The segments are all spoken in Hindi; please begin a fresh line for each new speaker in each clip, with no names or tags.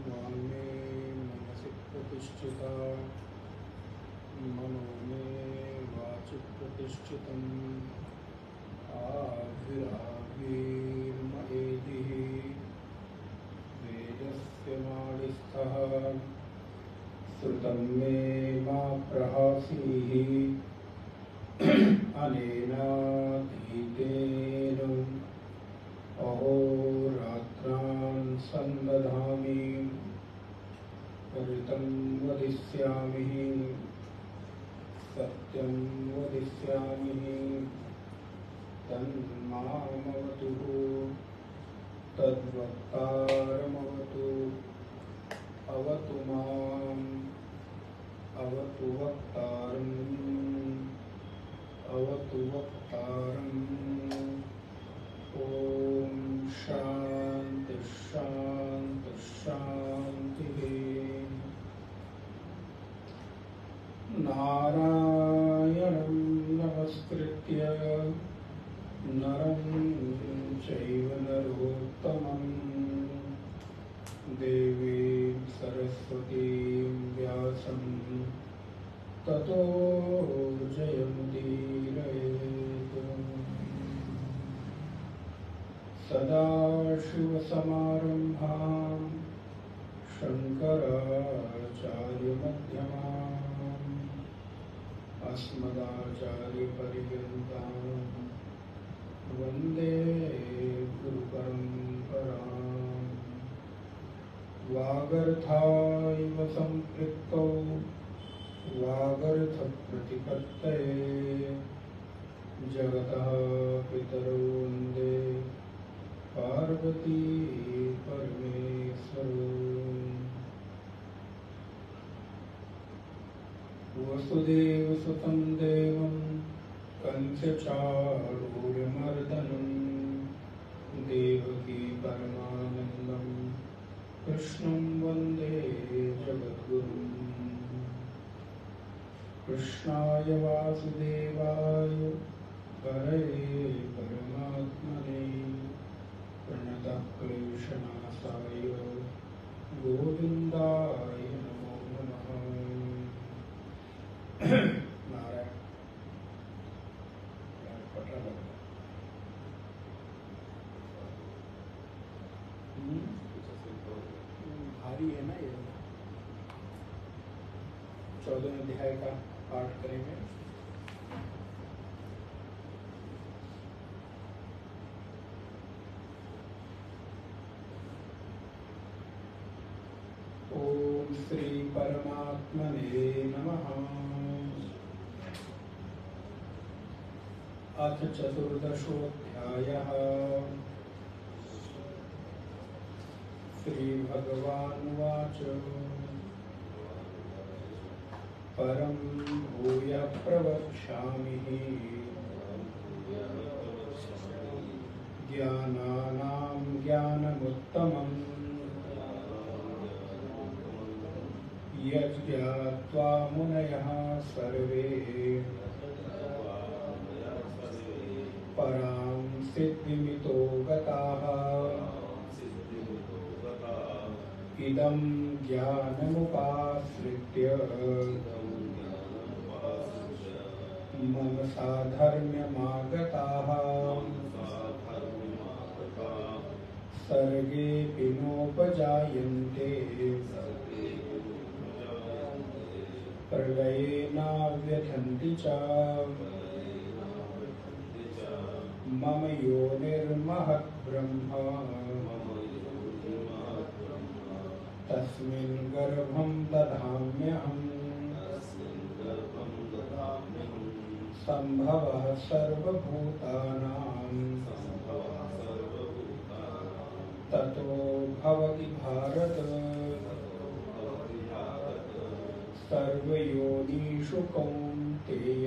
वाङ्मे मनसि प्रतिष्ठिता मनो मे वाचि प्रतिष्ठितम् आविराविर्मयेदिः वेदस्य नाडिस्थः श्रुतं मे मा प्रहासीः अनेनाधीतेन अहोरात्रान् सन्दधामि ऋतं वदिष्यामि सत्यं वदिष्यामि तन्मामवतु तद्वक्तारमवतु अवतु माम् अवतु वक्तारम् अवतु वक्तारम्। ॐ शान्ति शान्ति शान्तिः। नारायणं नमस्कृत्य नरं चैव नरोत्तमं देवीं सरस्वतीं व्यासं ततो जयमुदीरयेत्। सदाशिवसमारम्भां शङ्कराचार्यमध्यमाम् अस्मदाचार्यपर्यन्तां वन्दे गुरुपरम्पराम्। वागर्थाइव सम्पृक्तौ वागर्थप्रतिपत्तये जगतः पितरौ वन्दे पार्वती परमेश्वरौ। वसुदेवसुतं देवं कंसचारूरमर्दनं देवकी परमानन्दं कृष्णं वन्दे जगद्गुरुम्। कृष्णाय वासुदेवाय हरये परमात्मने प्रणतः क्लेशनाशाय गोविन्दाय नमो नमः। नारायण पटरा लगा भारी है ना ये। 14वें अध्याय का पाठ करेंगे। ओम श्री परमात्मने नमः। अथ चतुर्दशोऽध्यायः। श्रीभगवानुवाच परं भूयः प्रवक्ष्यामि ज्ञानानां ज्ञानमुत्तमम् यज्ञात्वा मुनयः सर्वे परां सिद्धिमितो गताः। इदं ज्ञानमुपाश्रित्य मम साधर्म्यमागताः सर्गेऽपि नोपजायन्ते प्रलये नाव्यथन्ति च। मम योनिर्महत् ब्रह्म तस्मिन् गर्भं दधाम्यहम्। सम्भवः सर्वभूतानां ततो भवति भारत। सर्वयोनिषु कौन्तेय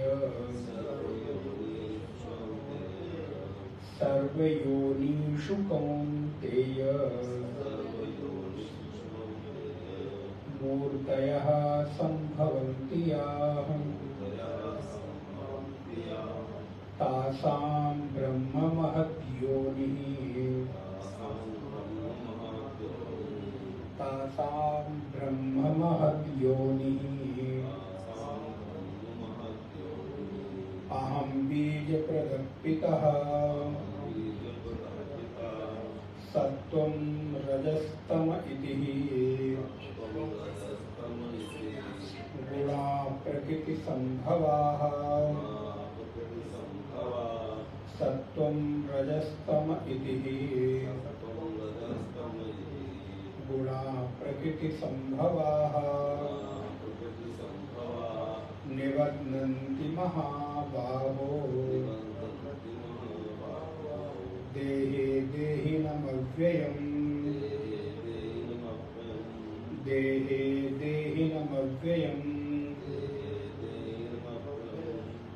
सर्वयोनिषु कौन्तेय मूर्तयः सम्भवन्ति याः तासां ब्रह्म महद्योनिः तासां ब्रह्म महद्योनिः अहं बीजप्रदपितः सत्त्वं रजस्तम इति गुणा प्रकृतिसम्भवाः सत्त्वं रजस्तम इति गुणा प्रकृतिसम्भवाः निबध्नन्ति महाबाहो देहे देहिनमव्ययम् देहे देहिनमव्ययम्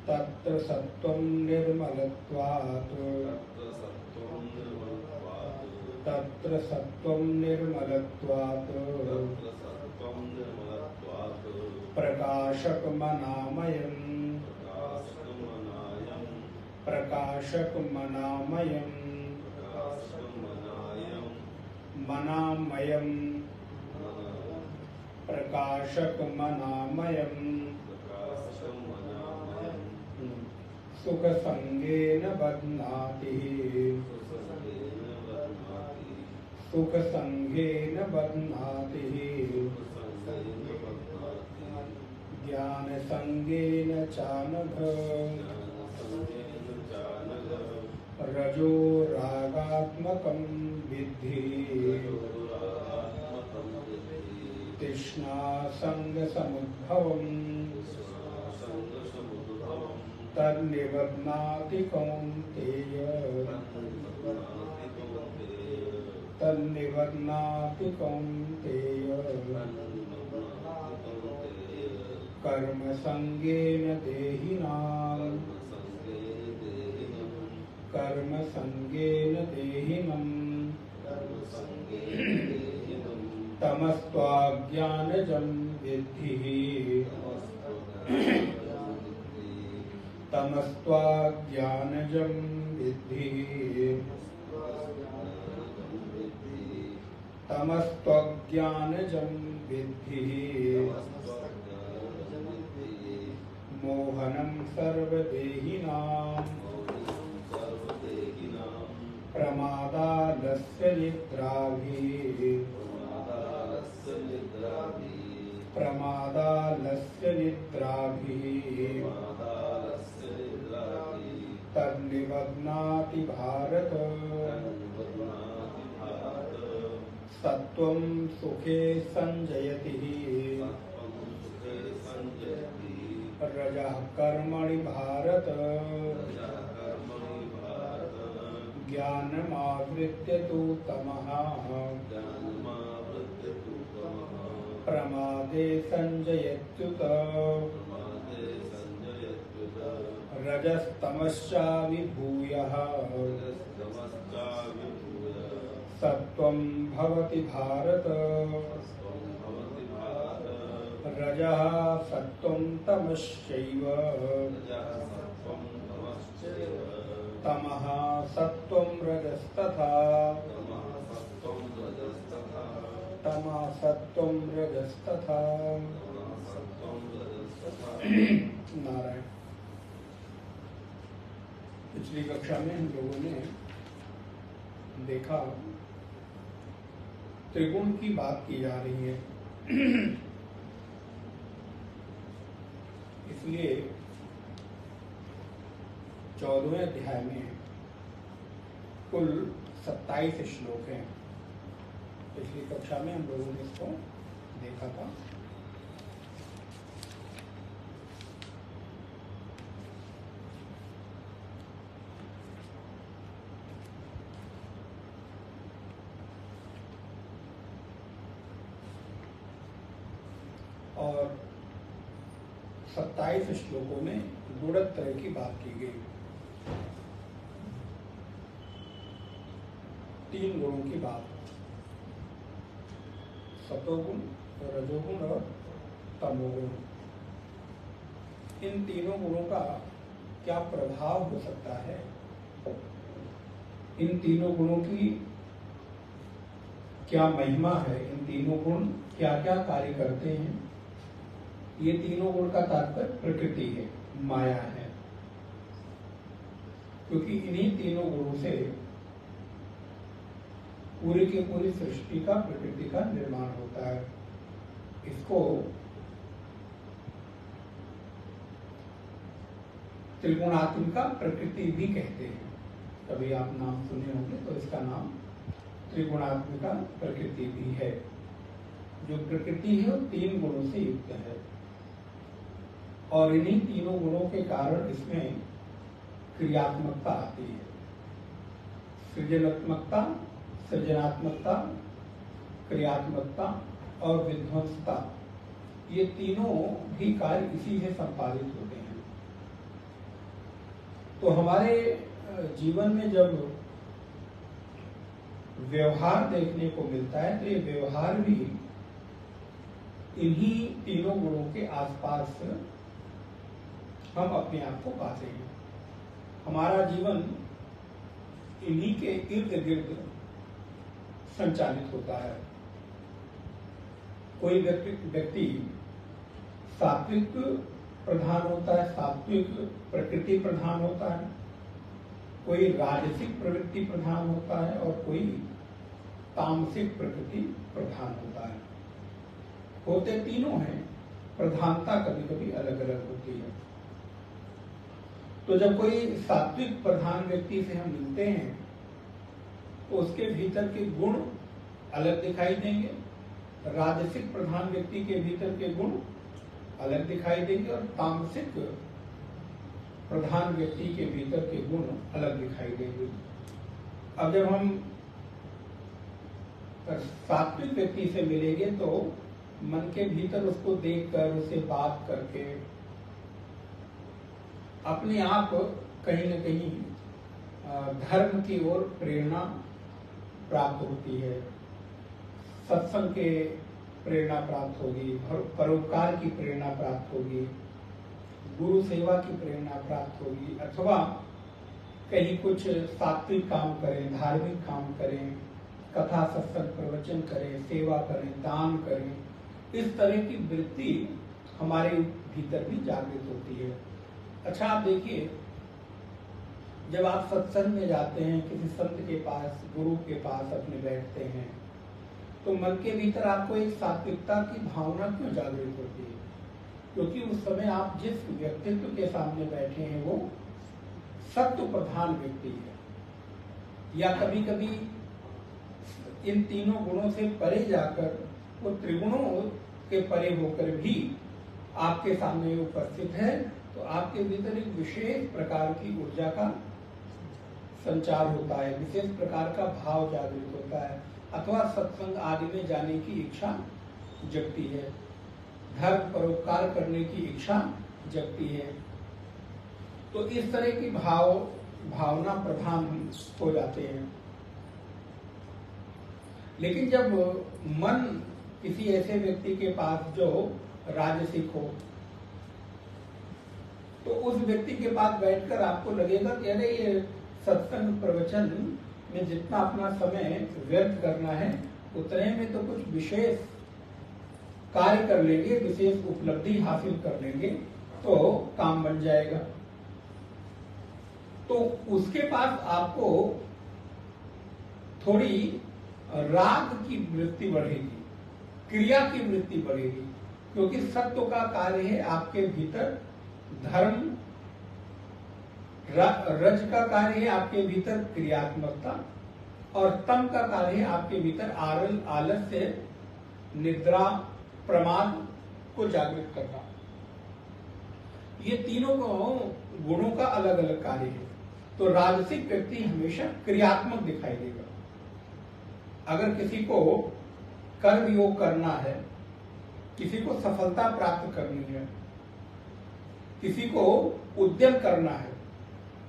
तत्र सत्त्वं निर्मलत्वात् तत्र सत्त्वं निर्मलत्वात् प्रकाशकमनामयम् प्रकाशकमनामयम् मनामयम् प्रकाशकमनामयम् सुखसंगेन बध्नाति सुखसंगेन बध्नाति ज्ञानसंगेन चानघ रजो रागात्मकं विद्धि तृष्णासंगसमुद्भवम् तन्निबध्नाति कौन्तेय तन्निबध्नाति कौन्तेय कर्मसंगेन देहिनां कर्मसंगेन देहिनम् तमस्त्वाज्ञानजं विद्धि तमस्त्वाज्ञानजं विद्धि तमस्त्वज्ञानजं विद्धि मोहनं सर्वदेहिनां प्रमादालस्य निद्राभिः प्रमादालस्य निद्राभिः तन्निबध्नाति भारत सत्त्वं सुखे संजयति रजः कर्मणि भारत ज्ञानमावृत्य तु तमः प्रमादे संजयत्युत रजस्तमश्चाविभूयः सत्त्वं भवति भारत रजः सत्त्वं तमश्चैव तमः सत्त्वं रजस्तथा तमः सत्त्वं रजस्तथा। नारायण। पिछली कक्षा में हम लोगों ने देखा त्रिगुण की बात की जा रही है, इसलिए 14वें अध्याय में कुल 27 श्लोक हैं। पिछली कक्षा में हम लोगों ने इसको देखा था। और 27 श्लोकों में गुणत्रय की बात की गई। 3 गुणों की बात, सतोगुण, रजोगुण और तमोगुण। इन तीनों गुणों का क्या प्रभाव हो सकता है, इन तीनों गुणों की क्या महिमा है, इन तीनों गुण क्या क्या कार्य करते हैं। ये तीनों गुण का तात्पर्य प्रकृति है, माया है, क्योंकि इन्हीं तीनों गुणों से पूरी की पूरी सृष्टि का, प्रकृति का निर्माण होता है। इसको त्रिगुणात्मिका प्रकृति भी कहते हैं। कभी आप नाम सुने होंगे तो इसका नाम त्रिगुणात्मिका प्रकृति भी है। जो प्रकृति है वो तीन गुणों से युक्त है और इन्हीं तीनों गुणों के कारण इसमें क्रियात्मकता आती है। सृजनात्मकता, सृजनात्मकता, क्रियात्मकता और विध्वंसता, ये तीनों भी कार्य इसी से संपादित होते हैं। तो हमारे जीवन में जब व्यवहार देखने को मिलता है तो ये व्यवहार भी इन्हीं तीनों गुणों के आसपास हम अपने आप को पाते हैं। हमारा जीवन इन्हीं के इर्द गिर्द संचालित होता है। कोई व्यक्ति सात्विक प्रधान होता है, सात्विक प्रकृति प्रधान होता है, कोई राजसिक प्रवृत्ति प्रधान होता है और कोई तामसिक प्रकृति प्रधान होता है। होते तीनों हैं, प्रधानता कभी कभी अलग अलग होती है। तो जब कोई सात्विक प्रधान व्यक्ति से हम मिलते हैं तो उसके भीतर के गुण अलग दिखाई देंगे, राजसिक प्रधान व्यक्ति के भीतर के गुण अलग दिखाई देंगे और तामसिक प्रधान व्यक्ति के भीतर के गुण अलग दिखाई देंगे। अब जब हम सात्विक व्यक्ति से मिलेंगे तो मन के भीतर उसको देखकर, उसे बात करके अपने आप कहीं न कहीं धर्म की ओर प्रेरणा प्राप्त होती है। सत्संग के प्रेरणा प्राप्त होगी, परोपकार की प्रेरणा प्राप्त होगी, गुरु सेवा की प्रेरणा प्राप्त होगी, अथवा कहीं कुछ सात्विक काम करें, धार्मिक काम करें, कथा सत्संग प्रवचन करें, सेवा करें, दान करें, इस तरह की वृत्ति हमारे भीतर भी जागृत होती है। अच्छा, आप देखिए, जब आप सत्संग में जाते हैं, किसी संत के पास, गुरु के पास अपने बैठते हैं, तो मन के भीतर आपको एक सात्विकता की भावना क्यों जागृत होती है? क्योंकि उस समय आप जिस व्यक्तित्व के सामने बैठे हैं वो सत्व प्रधान व्यक्ति है, या कभी कभी इन तीनों गुणों से परे जाकर वो त्रिगुणों के परे होकर भी आपके सामने उपस्थित है, तो आपके भीतर एक विशेष प्रकार की ऊर्जा का संचार होता है, विशेष प्रकार का भाव जागृत होता है, अथवा सत्संग आदि में जाने की इच्छा जगती है, धर्म परोपकार करने की इच्छा जगती है। तो इस तरह की भावना प्रधान हो जाते हैं। लेकिन जब मन किसी ऐसे व्यक्ति के पास जो राजसिक हो, तो उस व्यक्ति के पास बैठकर आपको लगेगा कि अरे ये सत्संग प्रवचन में जितना अपना समय व्यर्थ करना है उतने में तो कुछ विशेष कार्य कर लेंगे, विशेष उपलब्धि हासिल कर लेंगे तो काम बन जाएगा। तो उसके पास आपको थोड़ी राग की वृत्ति बढ़ेगी, क्रिया की वृत्ति बढ़ेगी, क्योंकि सत्व का कार्य है आपके भीतर धर्म, रज का कार्य है आपके भीतर क्रियात्मकता, और तम का कार्य है आपके भीतर आलस्य, निद्रा, प्रमाद को जागृत करना। ये तीनों गुणों का अलग अलग कार्य है। तो राजसिक व्यक्ति हमेशा क्रियात्मक दिखाई देगा। अगर किसी को कर्म योग करना है, किसी को सफलता प्राप्त करनी है, किसी को उद्यम करना है,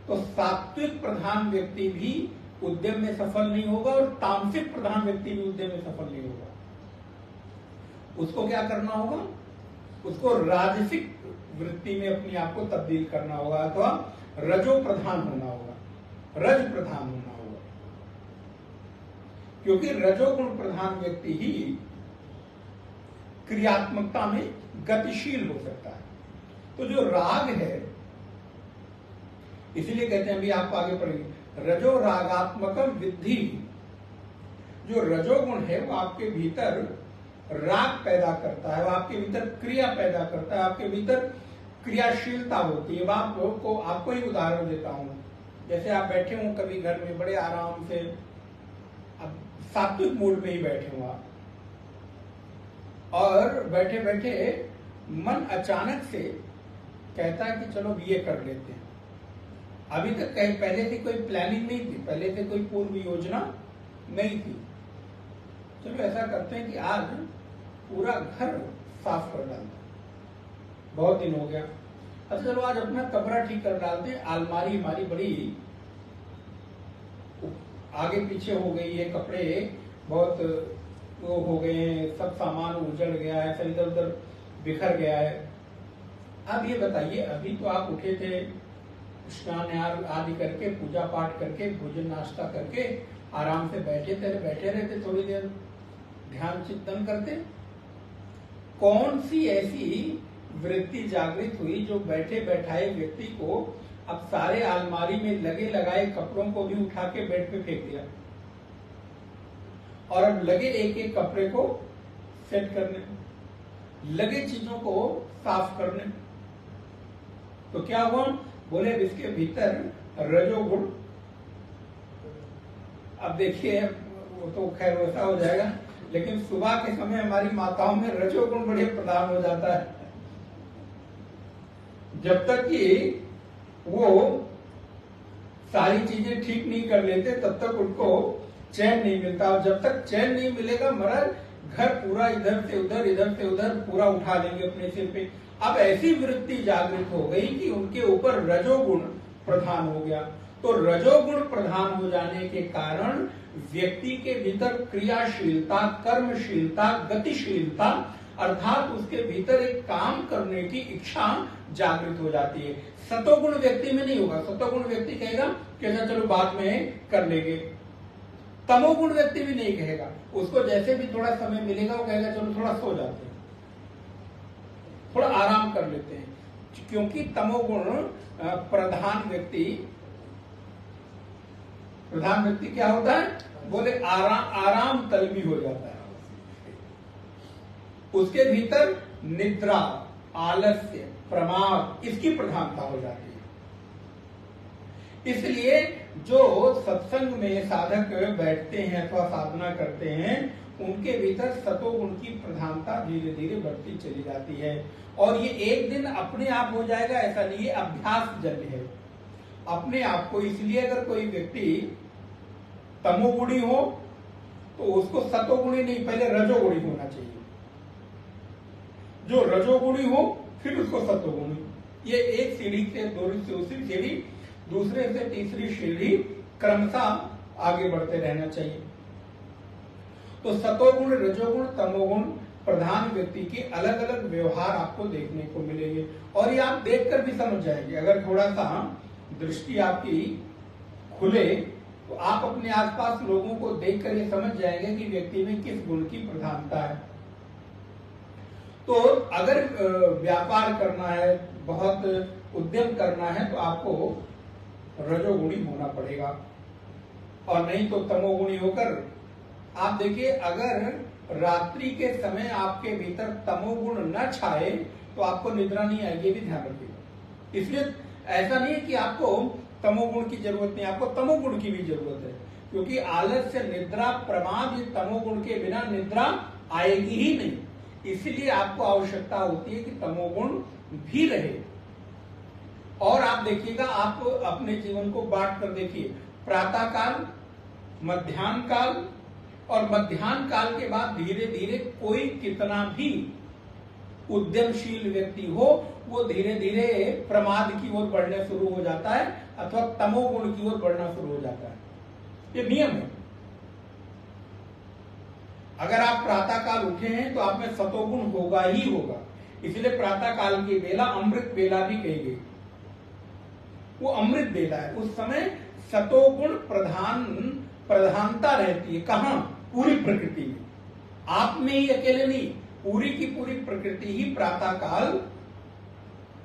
तो सात्विक प्रधान व्यक्ति भी उद्यम में सफल नहीं होगा और तामसिक प्रधान व्यक्ति भी उद्यम में सफल नहीं होगा। उसको क्या करना होगा? उसको राजसिक वृत्ति में अपने आप को तब्दील करना होगा, अथवा रजो प्रधान होना होगा, रज प्रधान होना होगा, क्योंकि रजोगुण प्रधान व्यक्ति ही क्रियात्मकता में गतिशील हो सकता है। तो जो राग है, इसलिए कहते हैं, अभी आप आगे पढ़ेंगे, रजो रागात्मकम विद्धि। जो रजोगुण है वो आपके भीतर राग पैदा करता है, वो आपके भीतर क्रिया पैदा करता है, आपके भीतर क्रियाशीलता होती है। आपको ही उदाहरण देता हूं, जैसे आप बैठे हो कभी घर में बड़े आराम से, अब सात्विक मूड में ही बैठे हो आप, और बैठे बैठे मन अचानक से कहता है कि चलो ये कर लेते हैं। अभी तक कहीं पहले से कोई प्लानिंग नहीं थी, पहले से कोई पूर्व योजना नहीं थी। चलो ऐसा करते हैं कि आज पूरा घर साफ कर डालते हैं, बहुत दिन हो गया। अच्छा चलो आज अपना कमरा ठीक कर डालते हैं, अलमारी हमारी बड़ी आगे पीछे हो गई है, कपड़े बहुत वो हो गए हैं, सब सामान उजड़ गया है, सब इधर उधर बिखर गया है। अब ये बताइए, अभी तो आप उठे थे, स्नान आदि करके, पूजा पाठ करके, भोजन नाश्ता करके आराम से बैठे रहते, थोड़ी देर ध्यान चिंतन करते। कौन सी ऐसी वृत्ति जागृत हुई जो बैठे बैठाए व्यक्ति को अब सारे अलमारी में लगे लगाए कपड़ों को भी उठा के बेड पे फेंक दिया, और अब लगे एक एक कपड़े को सेट करने, लगे चीजों को साफ करने। तो क्या हुआ? बोले इसके भीतर रजोगुण, अब देखिए वो तो खैर वैसा हो जाएगा, लेकिन सुबह के समय हमारी माताओं में रजोगुण बड़े प्रधान हो जाता है। जब तक कि वो सारी चीजें ठीक नहीं कर लेते तब तक उनको चैन नहीं मिलता, और जब तक चैन नहीं मिलेगा महाराज घर पूरा इधर से उधर पूरा उठा लेंगे अपने सिर पे। अब ऐसी वृत्ति जागृत हो गई कि उनके ऊपर रजोगुण प्रधान हो गया। तो रजोगुण प्रधान हो जाने के कारण व्यक्ति के भीतर क्रियाशीलता, कर्मशीलता, गतिशीलता, अर्थात उसके भीतर एक काम करने की इच्छा जागृत हो जाती है। सतोगुण व्यक्ति में नहीं होगा। सतोगुण व्यक्ति कहेगा कि अच्छा चलो बाद में कर लेंगे। तमोगुण व्यक्ति भी नहीं कहेगा, उसको जैसे भी थोड़ा समय मिलेगा वो कहेगा चलो थोड़ा सो जाते हैं, थोड़ा आराम कर लेते हैं, क्योंकि तमोगुण प्रधान व्यक्ति क्या होता है? बोले आराम तलबी हो जाता है। उसके भीतर निद्रा, आलस्य, प्रमाद, इसकी प्रधानता हो जाती है। इसलिए जो सत्संग में साधक बैठते हैं अथवा साधना करते हैं, उनके भीतर सतोगुण की प्रधानता धीरे धीरे बढ़ती चली जाती है। और ये एक दिन अपने आप हो जाएगा ऐसा नहीं है, अभ्यास जन्य है अपने आप को। इसलिए अगर कोई व्यक्ति तमोगुणी हो तो उसको सतोगुणी नहीं, पहले रजोगुणी होना चाहिए। जो रजोगुणी हो फिर उसको सतोगुणी। ये एक सीढ़ी से दूसरी सीढ़ी, दूसरे से तीसरी सीढ़ी क्रमशः आगे बढ़ते रहना चाहिए। तो सतोगुण, रजोगुण, तमोगुण प्रधान व्यक्ति के अलग अलग व्यवहार आपको देखने को मिलेंगे, और ये आप देखकर भी समझ जाएंगे। अगर थोड़ा सा दृष्टि आपकी खुले तो आप अपने आसपास लोगों को देखकर ये समझ जाएंगे कि व्यक्ति में किस गुण की प्रधानता है। तो अगर व्यापार करना है, बहुत उद्यम करना है, तो आपको रजोगुणी होना पड़ेगा, और नहीं तो तमोगुणी होकर। आप देखिए, अगर रात्रि के समय आपके भीतर तमोगुण न छाए तो आपको निद्रा नहीं आएगी, ये भी ध्यान रखिएगा। इसलिए ऐसा नहीं है कि आपको तमोगुण की जरूरत नहीं, आपको तमोगुण की भी जरूरत है, क्योंकि आलस्य, निद्रा, प्रमाद, ये तमोगुण के बिना निद्रा आएगी ही नहीं। इसलिए आपको आवश्यकता होती है कि तमोगुण भी रहे। और आप देखिएगा, आप अपने जीवन को बांट कर देखिए, प्रातः काल, मध्याह्न काल, और मध्याह्न काल के बाद धीरे धीरे कोई कितना भी उद्यमशील व्यक्ति हो, वो धीरे धीरे प्रमाद की ओर बढ़ने शुरू हो जाता है अथवा तमोगुण की ओर बढ़ना शुरू हो जाता है। ये नियम है। अगर आप प्रातः काल उठे हैं तो आप में सतोगुण होगा ही होगा। इसलिए प्रातः काल की बेला अमृत बेला भी कही गई। वो अमृत बेला है। उस समय सतोगुण प्रधानता रहती है। कहाँ? पूरी प्रकृति में, आप में ही अकेले नहीं, पूरी की पूरी प्रकृति ही प्रातः काल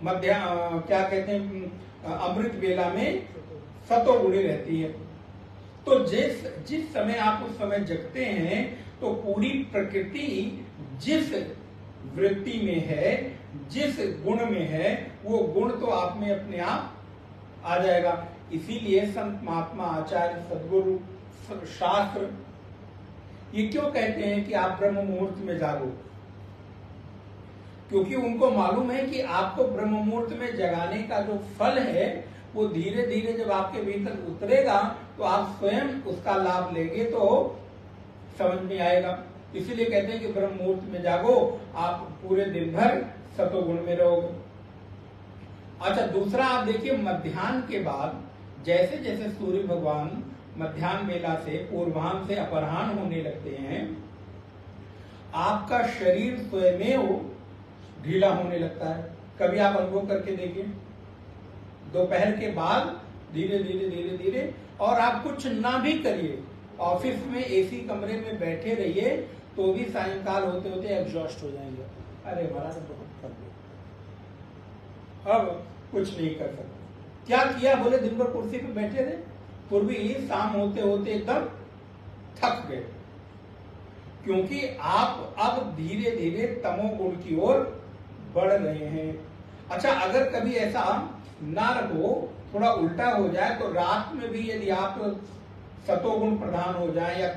क्या कहते हैं अमृत बेला में सतोगुणी रहती है। तो जिस समय आप उस समय जगते हैं तो पूरी प्रकृति जिस वृत्ति में है, जिस गुण में है, वो गुण तो आप में अपने आप आ जाएगा। इसीलिए संत महात्मा आचार्य सदगुरु शास्त्र ये क्यों कहते हैं कि आप ब्रह्म मुहूर्त में जागो? क्योंकि उनको मालूम है कि आपको ब्रह्म मुहूर्त में जगाने का जो फल है वो धीरे धीरे जब आपके भीतर उतरेगा तो आप स्वयं उसका लाभ लेंगे तो समझ में आएगा। इसीलिए कहते हैं कि ब्रह्म मुहूर्त में जागो, आप पूरे दिन भर सतोगुण में रहोगे। अच्छा, दूसरा आप देखिए, मध्याह्न के बाद जैसे जैसे सूर्य भगवान मध्याह्न बेला से पूर्वाह्न से अपराह्न होने लगते हैं, आपका शरीर स्वयं ढीला होने लगता है। कभी आप अनुभव करके देखिए, दोपहर के बाद धीरे धीरे धीरे धीरे, और आप कुछ ना भी करिए, ऑफिस में एसी कमरे में बैठे रहिए तो भी सायंकाल होते होते एग्जॉस्ट हो जाएंगे। अरे महाराज बहुत थक गए, अब कुछ नहीं कर सकते। क्या किया? बोले दिन भर कुर्सी पे बैठे रहे, पूर्वी शाम होते होते एकदम थक गए। क्योंकि आप अब धीरे धीरे तमोगुण की ओर बढ़ रहे हैं। अच्छा, अगर कभी ऐसा ना रहो, थोड़ा उल्टा हो जाए, तो रात में भी यदि आप सतोगुण प्रधान हो जाए या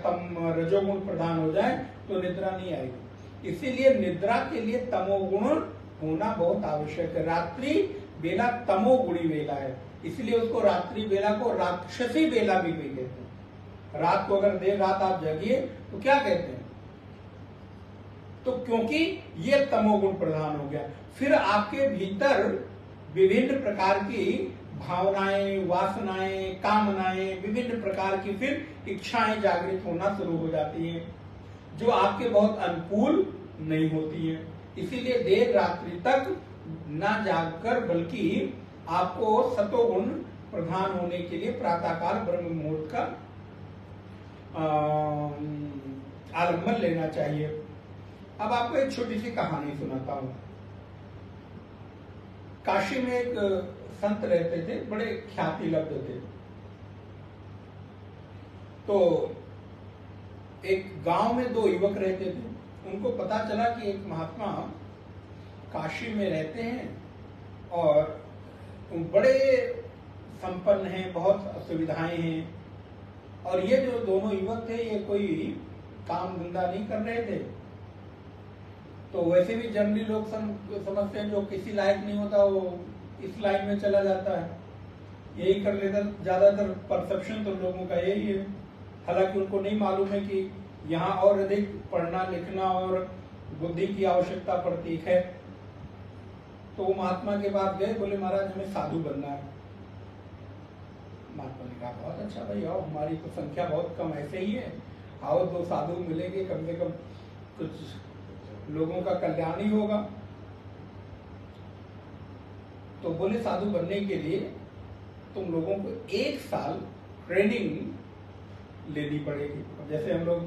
रजोगुण प्रधान हो जाए तो निद्रा नहीं आएगी। इसीलिए निद्रा के लिए तमोगुण होना बहुत आवश्यक है। रात्रि बेला तमोगुणी बेला है, इसलिए उसको रात्रि बेला को राक्षसी बेला भी कहते हैं। रात को अगर देर रात आप जगिए तो क्या कहते हैं? तो क्योंकि ये तमोगुण प्रधान हो गया। फिर आपके भीतर विभिन्न प्रकार की भावनाएं, वासनाएं, कामनाएं, विभिन्न प्रकार की फिर इच्छाएं जागृत होना शुरू हो जाती हैं, जो आपके बहुत अनुकूल नहीं होती है। इसीलिए देर रात्रि तक ना जागकर बल्कि आपको सतोगुण प्रधान होने के लिए प्रातःकाल ब्रह्म मुहूर्त का आलम्बन लेना चाहिए। अब आपको एक छोटी सी कहानी सुनाता हूं। काशी में एक संत रहते थे, बड़े ख्याति लब्ध थे। तो एक गांव में दो युवक रहते थे। उनको पता चला कि एक महात्मा काशी में रहते हैं और बड़े संपन्न हैं, बहुत सुविधाएं हैं, और ये जो दोनों युवक थे ये कोई काम धंधा नहीं कर रहे थे। तो वैसे भी जनरली लोग समझते हैं जो किसी लायक नहीं होता वो इस लाइन में चला जाता है, यही कर लेता। ज्यादातर परसेप्शन तो लोगों का यही है। हालांकि उनको नहीं मालूम है कि यहाँ और अधिक पढ़ना लिखना और बुद्धि की आवश्यकता पड़ती है। तो वो महात्मा के पास गए, बोले महाराज हमें साधु बनना है। महात्मा ने कहा बहुत अच्छा भाई, आओ, हमारी तो संख्या बहुत कम ऐसे ही है, आओ दो साधु मिलेंगे, कम से कम कुछ लोगों का कल्याण ही होगा। तो बोले साधु बनने के लिए तुम लोगों को 1 साल ट्रेनिंग लेनी पड़ेगी। जैसे हम लोग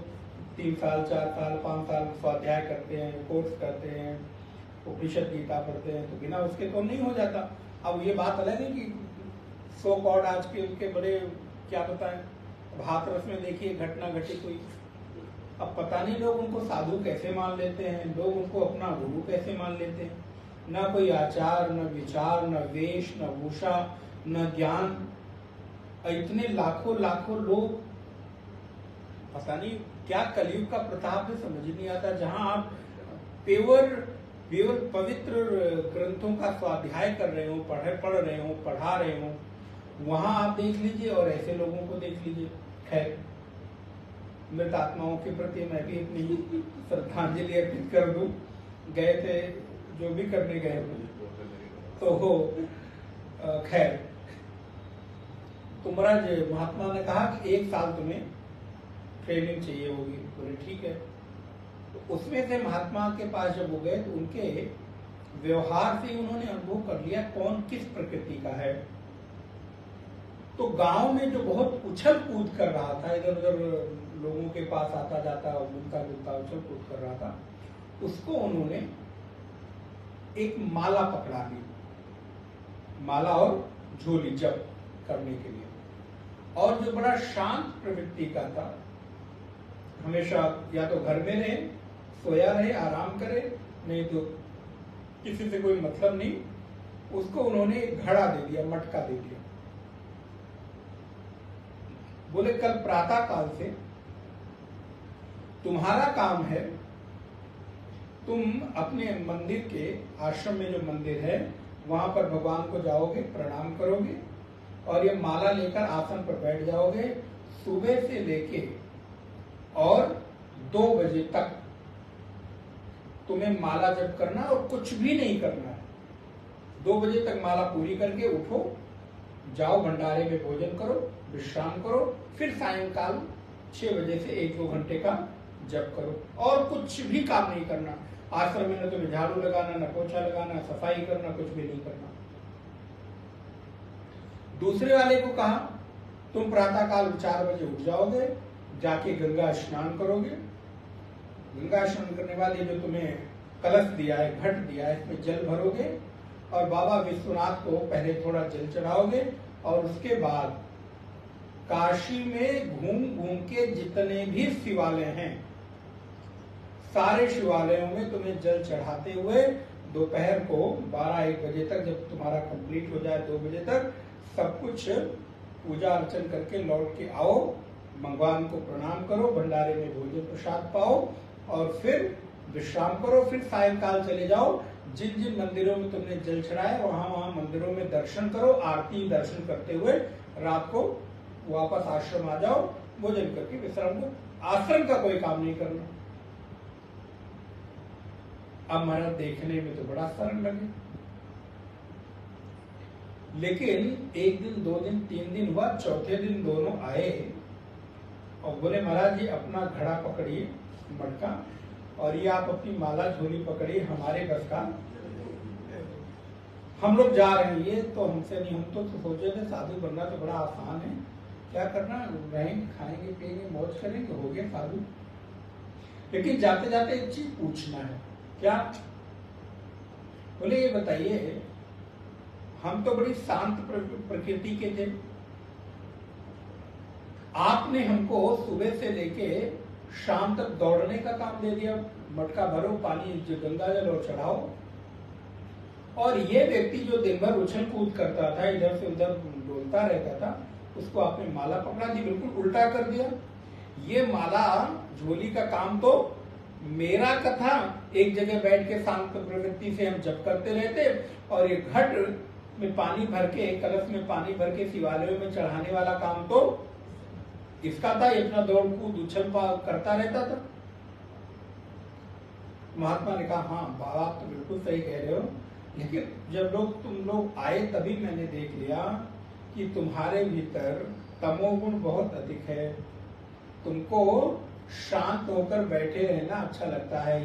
3 साल 4 साल 5 साल स्वाध्याय करते हैं, कोर्स करते हैं, उपनिषद गीता पढ़ते हैं, तो बिना उसके तो नहीं हो जाता। अब ये बात अलग है कि सो कॉल्ड आज के उनके बड़े क्या बताएं, हाथरस में देखिए घटना घटी कोई। अब पता नहीं लोग उनको साधु कैसे मान लेते हैं, लोग उनको अपना गुरु कैसे मान लेते हैं। न कोई आचार, न विचार, न वेश, न भूषा, न ज्ञान। इतने लाखों लाखों लोग, पता नहीं क्या कलयुग का प्रताप है, समझ नहीं आता। जहां आप प्योर पवित्र ग्रंथों का स्वाध्याय कर रहे हो, पढ़ रहे हो, पढ़ा रहे हो, वहां आप देख लीजिए और ऐसे लोगों को देख लीजिए। खैर, मृत आत्माओं के प्रति मैं भी अपनी श्रद्धांजलि अर्पित कर दूं। गए थे जो भी करने गए थे, तो हो खैर। तो महाराज महात्मा ने कहा कि 1 साल तुम्हें ट्रेनिंग चाहिए होगी। बोले ठीक है। तो उसमें से महात्मा के पास जब वो गए तो उनके व्यवहार से उन्होंने अनुभव कर लिया कौन किस प्रकृति का है। तो गांव में जो बहुत उछल कूद कर रहा था, इधर उधर लोगों के पास आता जाता मिलता जुलता उछल कूद कर रहा था, उसको उन्होंने एक माला पकड़ा ली, माला और झोली जप करने के लिए। और जो बड़ा शांत प्रवृत्ति का था, हमेशा या तो घर में रहे, सोया रहे, आराम करे, नहीं तो किसी से कोई मतलब नहीं, उसको उन्होंने एक घड़ा दे दिया, मटका दे दिया। बोले कल प्रातः काल से तुम्हारा काम है, तुम अपने मंदिर के, आश्रम में जो मंदिर है वहां पर भगवान को जाओगे, प्रणाम करोगे और ये माला लेकर आसन पर बैठ जाओगे। सुबह से लेके और 2 बजे तक तुम्हें माला जप करना और कुछ भी नहीं करना है। 2 बजे तक माला पूरी करके उठो, जाओ भंडारे में भोजन करो, विश्राम करो, फिर सायंकाल 6 बजे से 1-2 घंटे का जप करो और कुछ भी काम नहीं करना। आश्रम में न तुम्हें झाड़ू लगाना, न पोछा लगाना, सफाई करना, कुछ भी नहीं करना। दूसरे वाले को कहा तुम प्रातः काल 4 बजे उठ जाओगे, जाके गंगा स्नान करोगे। गंगा स्नान करने वाले जो तुम्हें कलश दिया है, घट दिया है, इसमें जल भरोगे और बाबा विश्वनाथ को पहले थोड़ा जल चढ़ाओगे और उसके बाद काशी में घूम घूम के जितने भी शिवालय हैं, सारे शिवालयों में तुम्हें जल चढ़ाते हुए दोपहर को 12-1 बजे तक, जब तुम्हारा कंप्लीट हो जाए 2 बजे तक, सब कुछ पूजा अर्चन करके लौट के आओ, भगवान को प्रणाम करो, भंडारे में भोजन प्रसाद पाओ और फिर विश्राम करो। फिर सायंकाल चले जाओ, जिन जिन मंदिरों में तुमने जल चढ़ाया वहां मंदिरों में दर्शन करो, आरती दर्शन करते हुए रात को वापस आश्रम आ जाओ, भोजन करके विश्राम करो। आश्रम का कोई काम नहीं करना। अब महाराज देखने में तो बड़ा सरल लगे, लेकिन 1 दिन 2 दिन 3 दिन हुआ, चौथे दिन दोनों आए और बोले महाराज जी अपना घड़ा पकड़िए, मटका, और ये आप अपनी माला झोली पकड़िए, हमारे बस का, हम लोग जा रहे हैं। ये तो हमसे नहीं, हम तो सोचे थे साधु बनना तो बड़ा आसान है, क्या करना, रहेंगे, खाएंगे, पिएंगे, मौज करेंगे, हो गए साधु। लेकिन जाते जाते एक चीज पूछना है। क्या? बोले ये बताइए, हम तो बड़ी शांत प्रकृति के थे, आपने हमको सुबह से लेके शाम तक दौड़ने का काम दे दिया, मटका भरो, पानी गंगा जल और चढ़ाओ, और ये व्यक्ति जो दिन भर उछल कूद करता था, इधर से उधर डोलता रहता था, उसको आपने माला पकड़ा दी, बिल्कुल उल्टा कर दिया। ये माला झोली का काम तो मेरा का था, एक जगह बैठ के शांत प्रवृत्ति से हम जप करते रहते, और ये घट में पानी भर के, कलश में पानी भर के शिवालयों में चढ़ाने वाला काम तो इसका था। इतना दौड़ कूद उछल करता रहता था। महात्मा ने कहा हाँ बाबा आप तो बिल्कुल सही कह रहे हो, लेकिन जब तुम लोग आए तभी मैंने देख लिया कि तुम्हारे भीतर तमोगुण बहुत अधिक है, तुमको शांत होकर बैठे रहना अच्छा लगता है।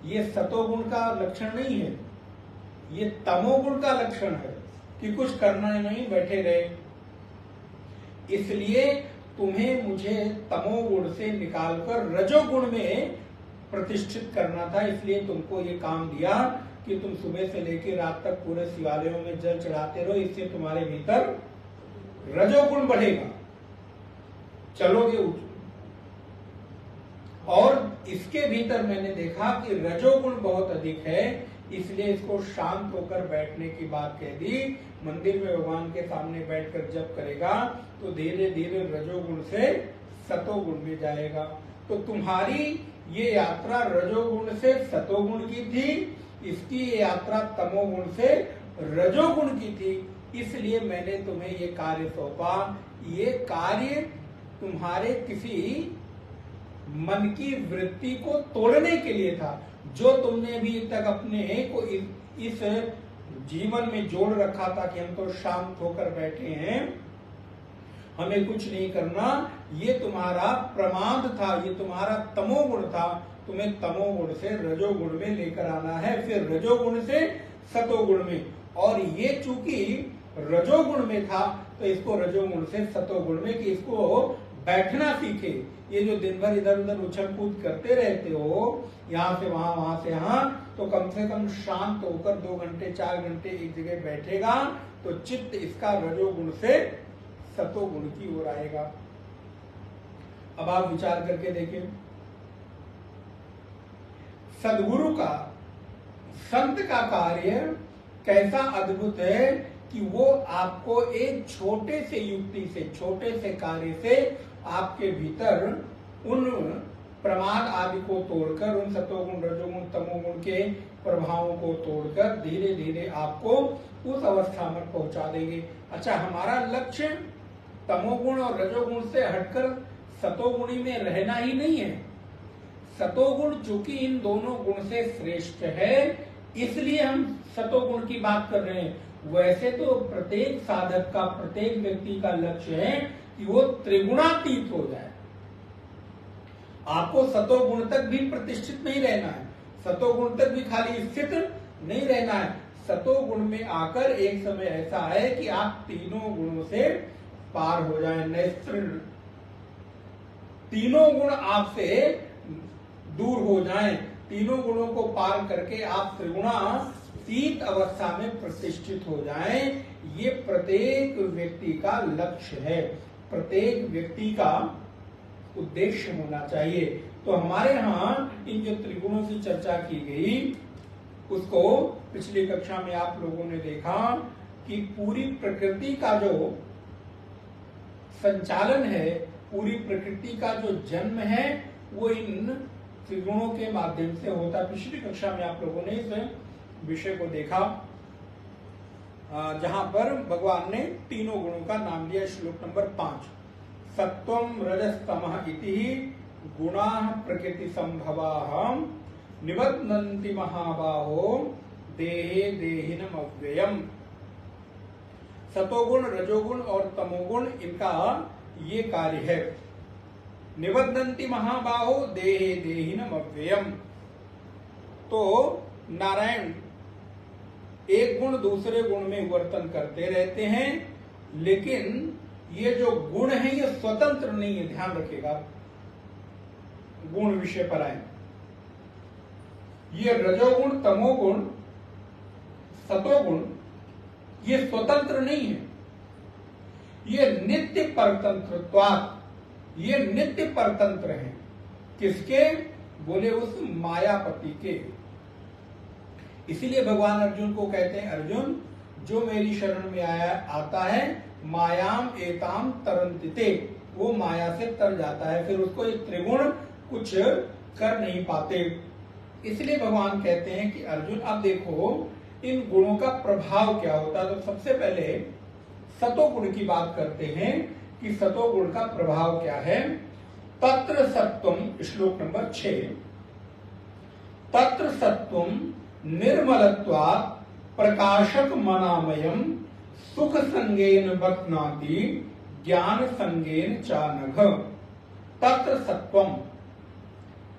ये सतोगुण का लक्षण नहीं है, ये तमोगुण का लक्षण है कि कुछ करना नहीं, बैठे रहे। इसलिए तुम्हें मुझे तमोगुण से निकालकर रजोगुण में प्रतिष्ठित करना था, इसलिए तुमको ये काम दिया कि तुम सुबह से लेकर रात तक पूरे शिवालयों में जल चढ़ाते रहो, इससे तुम्हारे भीतर रजोगुण बढ़ेगा, चलोगे उठ। और इसके भीतर मैंने देखा कि रजोगुण बहुत अधिक है, इसलिए इसको शांत होकर बैठने की बात कह दी। मंदिर में भगवान के सामने बैठकर जप करेगा तो धीरे धीरे रजोगुण से सतोगुण में जाएगा। तो तुम्हारी ये यात्रा रजोगुण से सतोगुण की थी, इसकी ये यात्रा तमोगुण से रजोगुण की थी, इसलिए मैंने तुम्हें ये कार्य सौंपा। ये कार्य तुम्हारे किसी मन की वृत्ति को तोड़ने के लिए था, जो तुमने अभी तक अपने को इस जीवन में जोड़ रखा था कि हम तो शांत होकर बैठे हैं, हमें कुछ नहीं करना। ये तुम्हारा प्रमाद था, ये तुम्हारा तमोगुण था, तुम्हें तमोगुण से रजोगुण में लेकर आना है, फिर रजोगुण से सतोगुण में। और ये चूंकि रजोगुण में था, तो इसको रजोगुण से सतोगुण में, कि इसको बैठना सीखे। ये जो दिन भर इधर उधर उछल कूद करते रहते हो, यहाँ से वहां से यहाँ, तो कम से कम शांत होकर 2 घंटे 4 घंटे एक जगह बैठेगा तो चित्त इसका रजोगुण से सतोगुण की ओर आएगा। अब आप विचार करके देखिए, सदगुरु का, संत का कार्य कैसा अद्भुत है कि वो आपको एक छोटे से युक्ति से, छोटे से कार्य से आपके भीतर उन प्रमाद आदि को तोड़कर, उन सतोगुण रजोगुण तमोगुण के प्रभावों को तोड़कर धीरे धीरे आपको उस अवस्था में पहुंचा देंगे। अच्छा, हमारा लक्ष्य तमोगुण और रजोगुण से हटकर सतोगुणी में रहना ही नहीं है। सतोगुण चूंकि इन दोनों गुण से श्रेष्ठ है, इसलिए हम सतोगुण की बात कर रहे हैं। वैसे तो प्रत्येक साधक का, प्रत्येक व्यक्ति का लक्ष्य है कि वो त्रिगुणातीत हो जाए। आपको सतोगुण तक भी प्रतिष्ठित नहीं रहना है, सतोगुण तक भी खाली स्थित नहीं रहना है। सतोगुण में आकर एक समय ऐसा है कि आप तीनों गुणों से पार हो जाएं, नैस्त्रीण, तीनों गुण आपसे दूर हो जाएं, तीनों गुणों को पार करके आप त्रिगुणातीत अवस्था में प्रतिष्ठित हो जाएं। ये प्रत्येक व्यक्ति का लक्ष्य है, प्रत्येक व्यक्ति का उद्देश्य होना चाहिए। तो हमारे यहाँ इन जो त्रिगुणों की चर्चा की गई, उसको पिछली कक्षा में आप लोगों ने देखा कि पूरी प्रकृति का जो संचालन है, पूरी प्रकृति का जो जन्म है, वो इन त्रिगुणों के माध्यम से होता। पिछली कक्षा में आप लोगों ने इस विषय को देखा, जहां पर भगवान ने तीनों गुणों का नाम दिया। श्लोक नंबर 5, सत्वम रजस्तमः इति गुणाः प्रकृति संभवाः निबध्नन्ति महाबाहो देहे देहिनम् अव्ययम्। सतोगुण, रजोगुण और तमोगुण, इनका ये कार्य है। निबध्नन्ति महाबाहो देहे देहिनम् अव्ययम्। तो नारायण एक गुण दूसरे गुण में वर्तन करते रहते हैं, लेकिन ये जो गुण है ये स्वतंत्र नहीं है। ध्यान रखिएगा, गुण विषय पर आए। ये रजोगुण, तमोगुण, सतोगुण, ये स्वतंत्र नहीं है, ये नित्य परतंत्रत्वात्, ये नित्य परतंत्र है। किसके? बोले उस मायापति के। इसीलिए भगवान अर्जुन को कहते हैं, अर्जुन जो मेरी शरण में आता है, मायाम एताम तरंतिते, वो माया से तर जाता है, फिर उसको ये त्रिगुण कुछ कर नहीं पाते। इसलिए भगवान कहते हैं कि अर्जुन अब देखो इन गुणों का प्रभाव क्या होता है। तो सबसे पहले सतोगुण की बात करते हैं कि सतोगुण का प्रभाव क्या है। तत्र सत्वम, श्लोक नंबर 6, तत्र सत्वम निर्मलत्वात् प्रकाशक मनामयम सुख संगेन बध्नाति ज्ञान संगेन चानघ। तत्र सत्वम,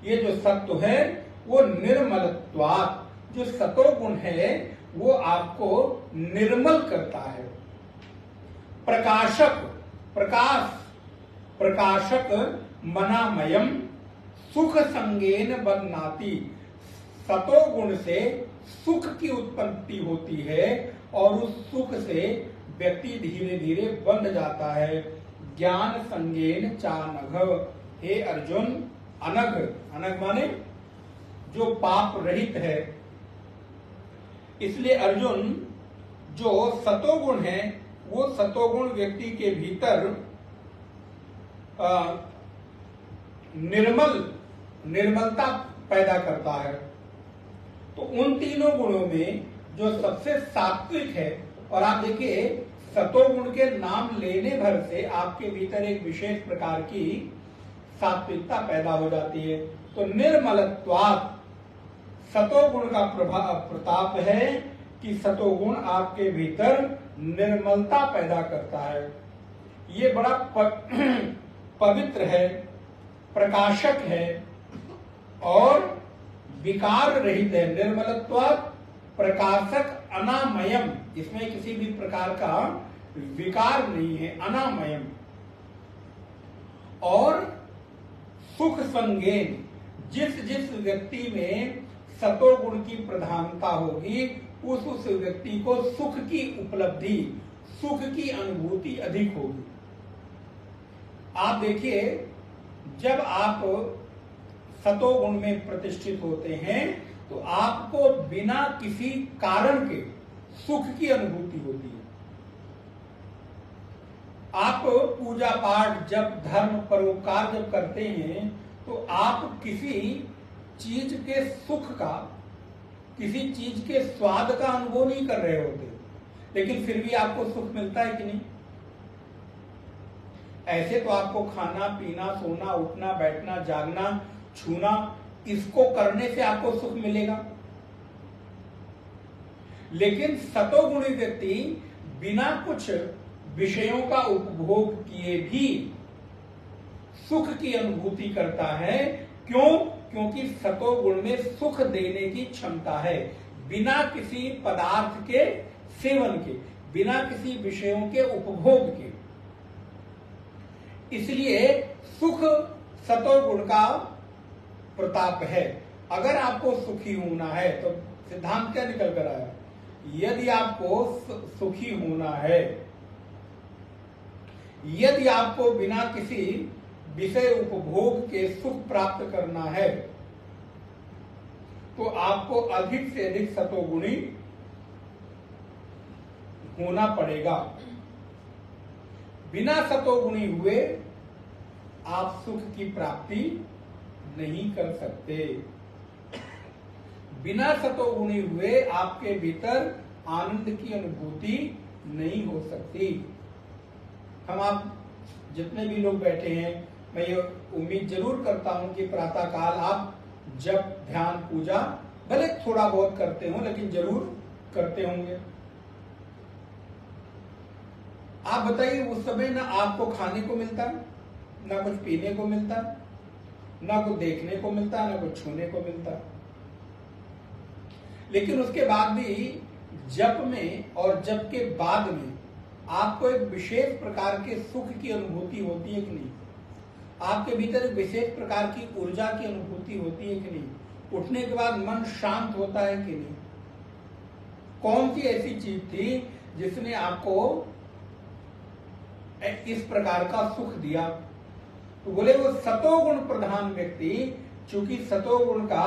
ये जो सत्व है वो निर्मलत्वात्, जो सतोगुण है वो आपको निर्मल करता है। प्रकाशक, प्रकाश, प्रकाशक मनामयम सुख संगेन बध्नाति। सतोगुण से सुख की उत्पत्ति होती है और उस सुख से व्यक्ति धीरे धीरे बंध जाता है। ज्ञान संगेन चानघ। हे अर्जुन, अनघ, अनघ माने जो पाप रहित है। इसलिए अर्जुन, जो सतोगुण है वो सतोगुण व्यक्ति के भीतर निर्मलता पैदा करता है। तो उन तीनों गुणों में जो सबसे सात्विक है, और आप देखिए सतोगुण के नाम लेने भर से आपके भीतर एक विशेष प्रकार की सात्विकता पैदा हो जाती है। तो निर्मलत्वात्, सतोगुण का प्रताप है कि सतोगुण आपके भीतर निर्मलता पैदा करता है। ये बड़ा पवित्र है, प्रकाशक है और विकार रहित है। निर्मलत्वात् प्रकाशक अनामयम, इसमें किसी भी प्रकार का विकार नहीं है, अनामयम। और सुख संगेन, जिस जिस व्यक्ति में सतोगुण की प्रधानता होगी उस व्यक्ति को सुख की उपलब्धि, सुख की अनुभूति अधिक होगी। आप देखिए, जब आप सतोगुण में प्रतिष्ठित होते हैं तो आपको बिना किसी कारण के सुख की अनुभूति होती है। आप पूजा पाठ, जब धर्म परोपकार जब करते हैं तो आप किसी चीज के सुख का, किसी चीज के स्वाद का अनुभव नहीं कर रहे होते, लेकिन फिर भी आपको सुख मिलता है कि नहीं? ऐसे तो आपको खाना पीना, सोना, उठना, बैठना, जागना, छूना, इसको करने से आपको सुख मिलेगा। लेकिन सतोगुणी व्यक्ति बिना कुछ विषयों का उपभोग किए भी सुख की अनुभूति करता है। क्यों? क्योंकि सतोगुण में सुख देने की क्षमता है, बिना किसी पदार्थ के सेवन के, बिना किसी विषयों के उपभोग के। इसलिए सुख सतोगुण का प्रताप है। अगर आपको सुखी होना है तो सिद्धांत क्या निकल कर आया? यदि आपको सुखी होना है, यदि आपको बिना किसी विषय उपभोग के सुख प्राप्त करना है तो आपको अधिक से अधिक सतोगुणी होना पड़ेगा। बिना सतोगुणी हुए आप सुख की प्राप्ति नहीं कर सकते। बिना सतोगुणी हुए आपके भीतर आनंद की अनुभूति नहीं हो सकती। हम आप जितने भी लोग बैठे हैं, मैं ये उम्मीद जरूर करता हूं कि प्रातः काल आप जब ध्यान पूजा भले थोड़ा बहुत करते हो लेकिन जरूर करते होंगे। आप बताइए, उस समय ना आपको खाने को मिलता, ना कुछ पीने को मिलता, ना कुछ देखने को मिलता, ना कुछ छूने को मिलता, लेकिन उसके बाद भी जप में और जप के बाद में आपको एक विशेष प्रकार के सुख की अनुभूति होती है कि नहीं? आपके भीतर एक विशेष प्रकार की ऊर्जा की अनुभूति होती है कि नहीं? उठने के बाद मन शांत होता है कि नहीं? कौन सी ऐसी चीज थी जिसने आपको इस प्रकार का सुख दिया? तो बोले वो सतोगुण प्रधान व्यक्ति, चूंकि सतोगुण का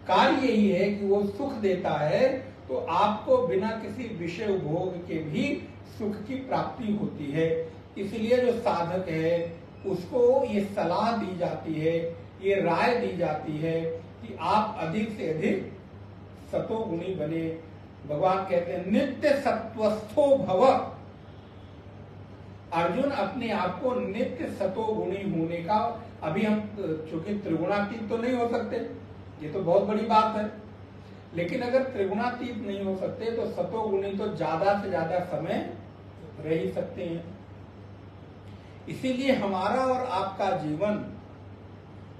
कार्य यही है कि वो सुख देता है, तो आपको बिना किसी विषय उपभोग के भी सुख की प्राप्ति होती है। इसलिए जो साधक है उसको ये सलाह दी जाती है, ये राय दी जाती है कि आप अधिक से अधिक सतोगुणी बने। भगवान कहते हैं नित्य सत्वस्थो भव। अर्जुन अपने आप को नित्य सतोगुणी होने का, अभी हम चूंकि त्रिगुणातीत तो नहीं हो सकते, ये तो बहुत बड़ी बात है, लेकिन अगर त्रिगुणातीत नहीं हो सकते तो सतोगुणी तो ज्यादा से ज्यादा समय रह ही सकते हैं। इसीलिए हमारा और आपका जीवन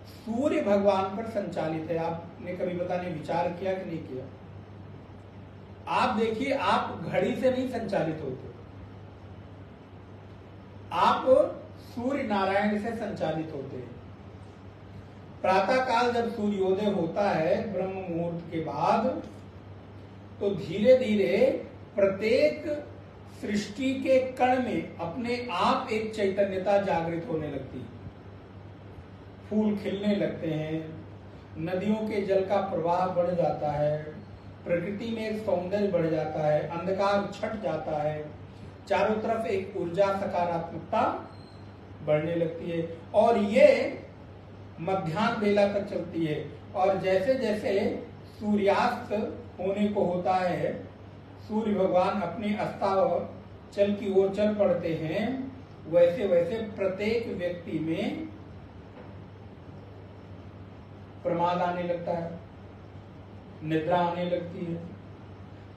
सूर्य भगवान पर संचालित है। आपने कभी बताने विचार किया कि नहीं किया? आप देखिए, आप घड़ी से नहीं संचालित होते, आप सूर्य नारायण से संचालित होते हैं। प्रातः काल जब सूर्योदय होता है ब्रह्म मुहूर्त के बाद, तो धीरे धीरे प्रत्येक सृष्टि के कण में अपने आप एक चैतन्यता जागृत होने लगती है। फूल खिलने लगते हैं, नदियों के जल का प्रवाह बढ़ जाता है, प्रकृति में एक सौंदर्य बढ़ जाता है, अंधकार छट जाता है, चारों तरफ एक ऊर्जा सकारात्मकता बढ़ने लगती है, और ये मध्याह्न बेला तक चलती है। और जैसे जैसे सूर्यास्त होने को होता है, सूर्य भगवान अपने अस्ताचल की ओर चल पड़ते हैं, वैसे वैसे प्रत्येक व्यक्ति में प्रमाद आने लगता है, निद्रा आने लगती है,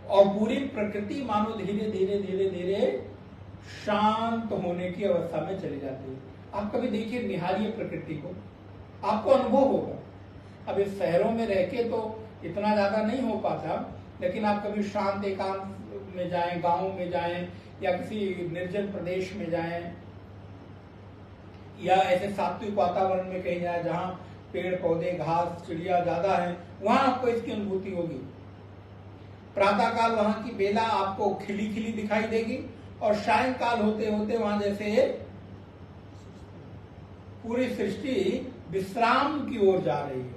और पूरी प्रकृति मानो धीरे धीरे धीरे धीरे शांत होने की अवस्था में चली जाती है। आप कभी देखिए, निहारिए प्रकृति को, आपको अनुभव होगा। अब इस शहरों में रह के तो इतना ज्यादा नहीं हो पाता, लेकिन आप कभी शांत एकांत में जाएं, गांव में जाएं, या किसी निर्जन प्रदेश में जाएं या ऐसे सात्विक वातावरण में कहीं जाए जहां पेड़ पौधे घास चिड़िया ज्यादा है, वहां आपको इसकी अनुभूति होगी। प्रातःकाल वहां की बेला आपको खिली खिली दिखाई देगी और सायंकाल होते होते वहां जैसे पूरी सृष्टि विश्राम की ओर जा रही है।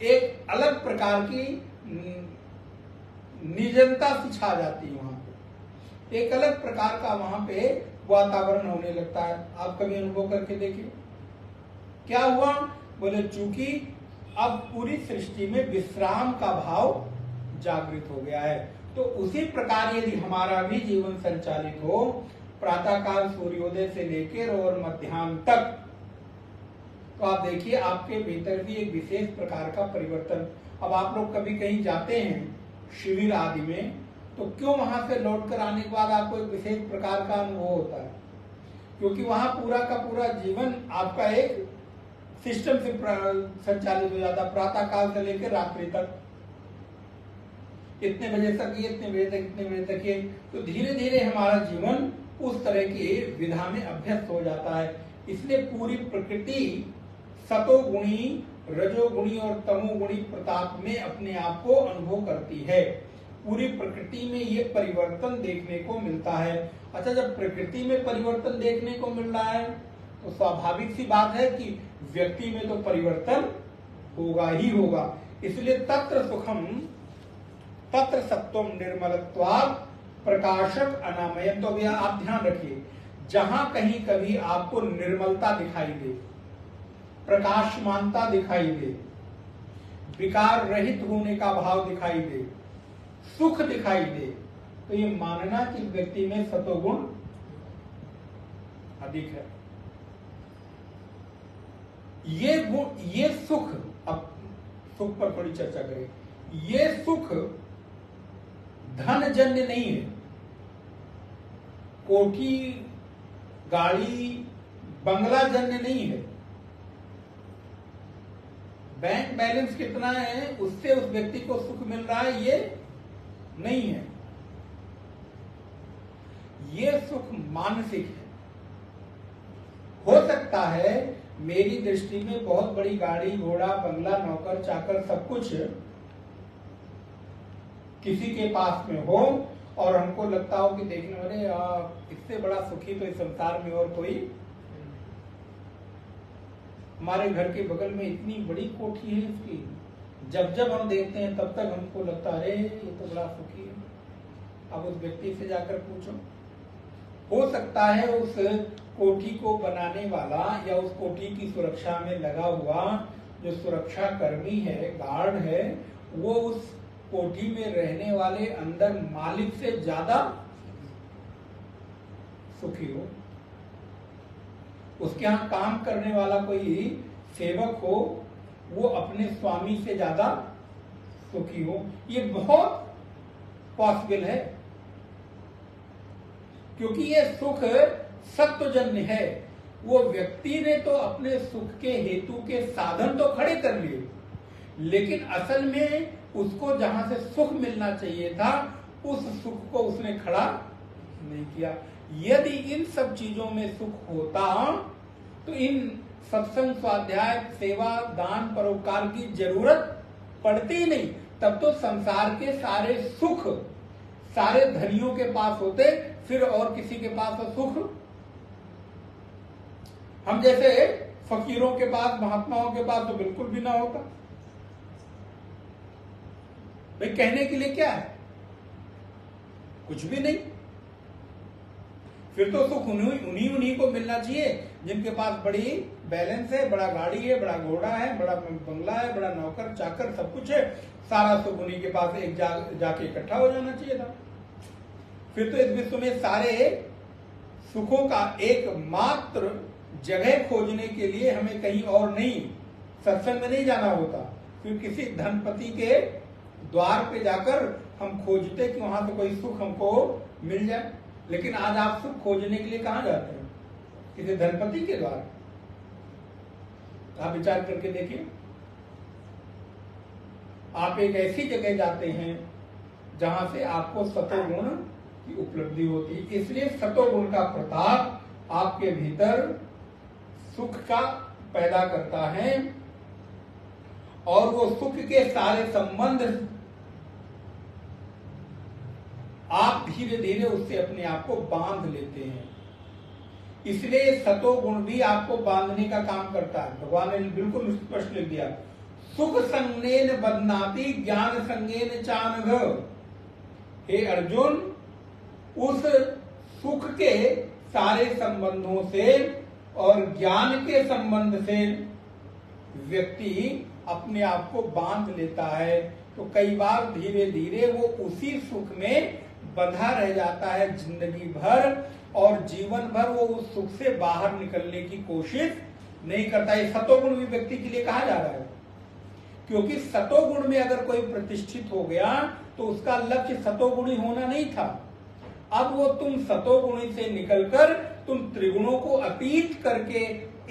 एक अलग प्रकार की निर्जनता सी छा जाती है वहां पे, एक अलग प्रकार का वहां पे वातावरण होने लगता है। आप कभी अनुभव करके देखिए क्या हुआ। बोले चूंकि अब पूरी सृष्टि में विश्राम का भाव जागृत हो गया है। तो उसी प्रकार यदि हमारा भी जीवन संचालित हो, प्रातःकाल सूर्योदय से लेकर और मध्याह्न तक, तो आप देखिए आपके भीतर भी एक विशेष प्रकार का परिवर्तन। अब आप लोग कभी कहीं जाते हैं शिविर आदि में, तो क्यों वहां से लौटकर आने के बाद आपको एक विशेष प्रकार का अनुभव होता है? क्योंकि वहां पूरा का पूरा जीवन आपका एक सिस्टम से संचालित हो जाता है। प्रातःकाल से लेकर रात्रि तक, इतने बजे तक ये, इतने बजे तक, इतने बजे तक ये, तो धीरे धीरे हमारा जीवन उस तरह की विधा में अभ्यस्त हो जाता है। इसलिए पूरी प्रकृति सतोगुणी, रजोगुणी और तमोगुणी प्रताप में अपने आप को अनुभव करती है। पूरी प्रकृति में ये परिवर्तन देखने को मिलता है। अच्छा, जब प्रकृति में परिवर्तन देखने को मिल रहा है तो स्वाभाविक सी बात है कि व्यक्ति में तो परिवर्तन होगा ही होगा। इसलिए तत्र सुखम तत्र सत्वम निर्मलत्वात् प्रकाशक अनामयम। तो भैया आप ध्यान रखिए, जहां कहीं कभी आपको निर्मलता दिखाई दे, प्रकाशमानता दिखाई दे, विकार रहित होने का भाव दिखाई दे, सुख दिखाई दे, तो ये मानना कि व्यक्ति में सतोगुण अधिक है। ये गुण, ये सुख, अब सुख पर थोड़ी चर्चा करें। ये सुख धन जन्य नहीं है, कोठी गाड़ी बंगला जन्य नहीं है, बैंक बैलेंस कितना है उससे उस व्यक्ति को सुख मिल रहा है, ये नहीं है। ये सुख मानसिक है। हो सकता है मेरी दृष्टि में बहुत बड़ी गाड़ी घोड़ा बंगला नौकर चाकर सब कुछ किसी के पास में हो और हमको लगता हो कि देखने वाले इससे बड़ा सुखी तो इस संसार में और कोई। हमारे घर के बगल में इतनी बड़ी कोठी है इसकी, जब जब हम देखते हैं तब तक हमको लगता है अरे ये तो बड़ा सुखी है। अब उस व्यक्ति से जाकर पूछो, हो सकता है उस कोठी को बनाने वाला या उस कोठी की सुरक्षा में लगा हुआ जो सुरक्षा कर्मी है, गार्ड है, वो उस कोठी में रहने वाले अंदर मालिक से ज्यादा सुखी हो। उसके यहाँ काम करने वाला कोई सेवक हो, वो अपने स्वामी से ज्यादा सुखी हो। ये बहुत पॉसिबल है, क्योंकि ये सुख सत्वजन्य है। वो व्यक्ति ने तो अपने सुख के हेतु के साधन तो खड़े कर लिए, लेकिन असल में उसको जहां से सुख मिलना चाहिए था उस सुख को उसने खड़ा नहीं किया। यदि इन सब चीजों में सुख होता तो इन सत्संग स्वाध्याय सेवा दान परोपकार की जरूरत पड़ती ही नहीं। तब तो संसार के सारे सुख सारे धनियों के पास होते, फिर और किसी के पास तो सुख हम जैसे फकीरों के पास महात्माओं के पास तो बिल्कुल भी ना होता। भाई कहने के लिए क्या है, कुछ भी नहीं। फिर तो सुख उन्हीं को मिलना चाहिए जिनके पास बड़ी बैलेंस है, बड़ा गाड़ी है, बड़ा घोड़ा है, बड़ा बंगला है, बड़ा नौकर चाकर सब कुछ है। सारा सुख उन्हीं के पास एक जाके इकट्ठा हो जाना चाहिए था। फिर तो इस विश्व में सारे सुखों का एकमात्र जगह खोजने के लिए हमें कहीं और नहीं, सत्संग में नहीं जाना होता। फिर किसी धनपति के द्वार पे जाकर हम खोजते कि वहां से कोई सुख हमको मिल जाए। लेकिन आज आप सुख खोजने के लिए कहां जाते हैं? किसी धनपति के द्वार। आप विचार करके देखिए, आप एक ऐसी जगह जाते हैं जहां से आपको सतोगुण की उपलब्धि होती है। इसलिए सतोगुण का प्रताप आपके भीतर सुख का पैदा करता है और वो सुख के सारे संबंध आप धीरे धीरे उससे अपने आप को बांध लेते हैं। इसलिए सतोगुण भी आपको बांधने का काम करता है। भगवान ने बिल्कुल स्पष्ट लिख दिया, सुख संगेन बंधनाति ज्ञान संगेन चानघ। हे अर्जुन, उस सुख के सारे संबंधों से और ज्ञान के संबंध से व्यक्ति अपने आप को बांध लेता है। तो कई बार धीरे धीरे वो उसी सुख में बंधा रह जाता है जिंदगी भर, और जीवन भर वो उस सुख से बाहर निकलने की कोशिश नहीं करता। ये सतोगुण भी व्यक्ति के लिए कहा जा रहा है, क्योंकि सतोगुण में अगर कोई प्रतिष्ठित हो गया तो उसका लक्ष्य सतोगुणी होना नहीं था। अब वो तुम सतोगुणी से निकलकर तुम त्रिगुणों को अतीत करके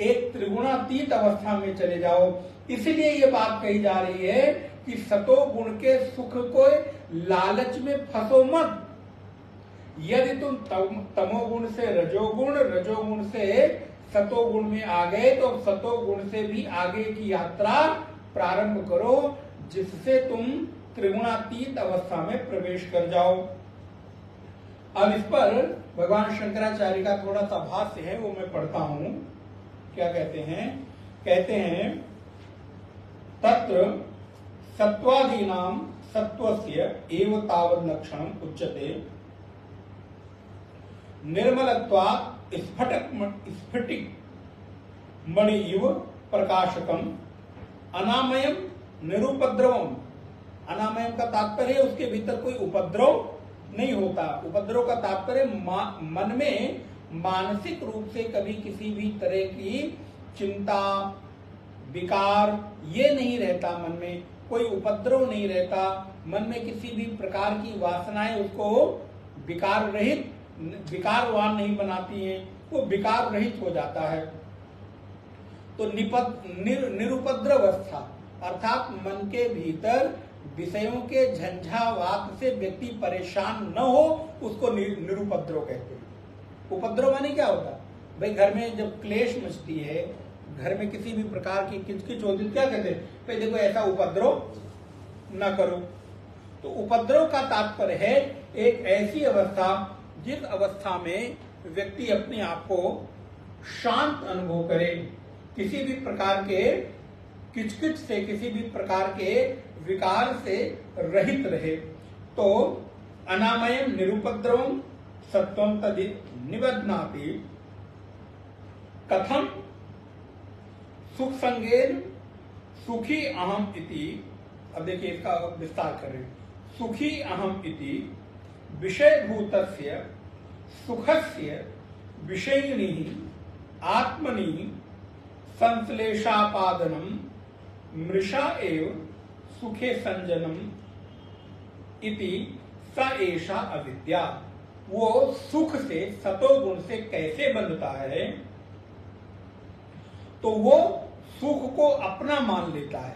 एक त्रिगुणातीत अवस्था में चले जाओ। इसलिए ये बात कही जा रही है कि सतोगुण के सुख को लालच में फंसो मत। यदि तुम तमोगुण से रजोगुण, रजोगुण से सतोगुण में आ गए तो सतोगुण से भी आगे की यात्रा प्रारंभ करो, जिससे तुम त्रिगुणातीत अवस्था में प्रवेश कर जाओ। अब इस पर भगवान शंकराचार्य का थोड़ा सा भाष्य है, वो मैं पढ़ता हूं। क्या कहते हैं? कहते हैं, तत्र सत्वादीनां सत्वस्य एव तावद् लक्षणम् उच्यते निर्मलत्वात् स्फटिक मणि इव प्रकाशकम अनामयम निरुपद्रवम। अनामयम का तात्पर्य उसके भीतर कोई उपद्रव नहीं होता। उपद्रव का तात्पर्य मन में मानसिक रूप से कभी किसी भी तरह की चिंता, विकार ये नहीं रहता। मन में कोई उपद्रव नहीं रहता। मन में किसी भी प्रकार की वासनाएं उसको विकार रहित, विकारवान नहीं बनाती हैं। वो विकार रहित हो जाता है। तो निरुपद्रव अवस्था अर्थात मन के भीतर विषयों के झंझावात से व्यक्ति परेशान न हो, उसको निरुपद्रव कहते हैं। उपद्रव माने क्या होता है? भाई घर में जब क्लेश मचती है, घर में किसी भी प्रकार की किचकिच होती है, क्या कहते हैं? भाई देखो ऐसा उपद्रव न करो। तो उपद्रव का तात्पर्य है एक ऐसी अवस्था जिस अवस्था में व्यक्ति अपने आप को शांत अनुभव करे, किसी भी प्रकार के किचकिच से, किसी भी प्रकार के विकार से रहित रहे। तो अनामयम निरुपद्रवम सत्वम तदि निबध्नाति। कथम? सुख संगेन सुखी अहम इति। अब देखिए इसका विस्तार करें। सुखी अहम इति विषयभूतस्य सुखस्य विषयिणी आत्मनि संश्लेषापादनम मृषा एव सुखे संजनम इति स एषा अविद्या। वो सुख से, सतोगुण से कैसे बंधता है? तो वो सुख को अपना मान लेता है,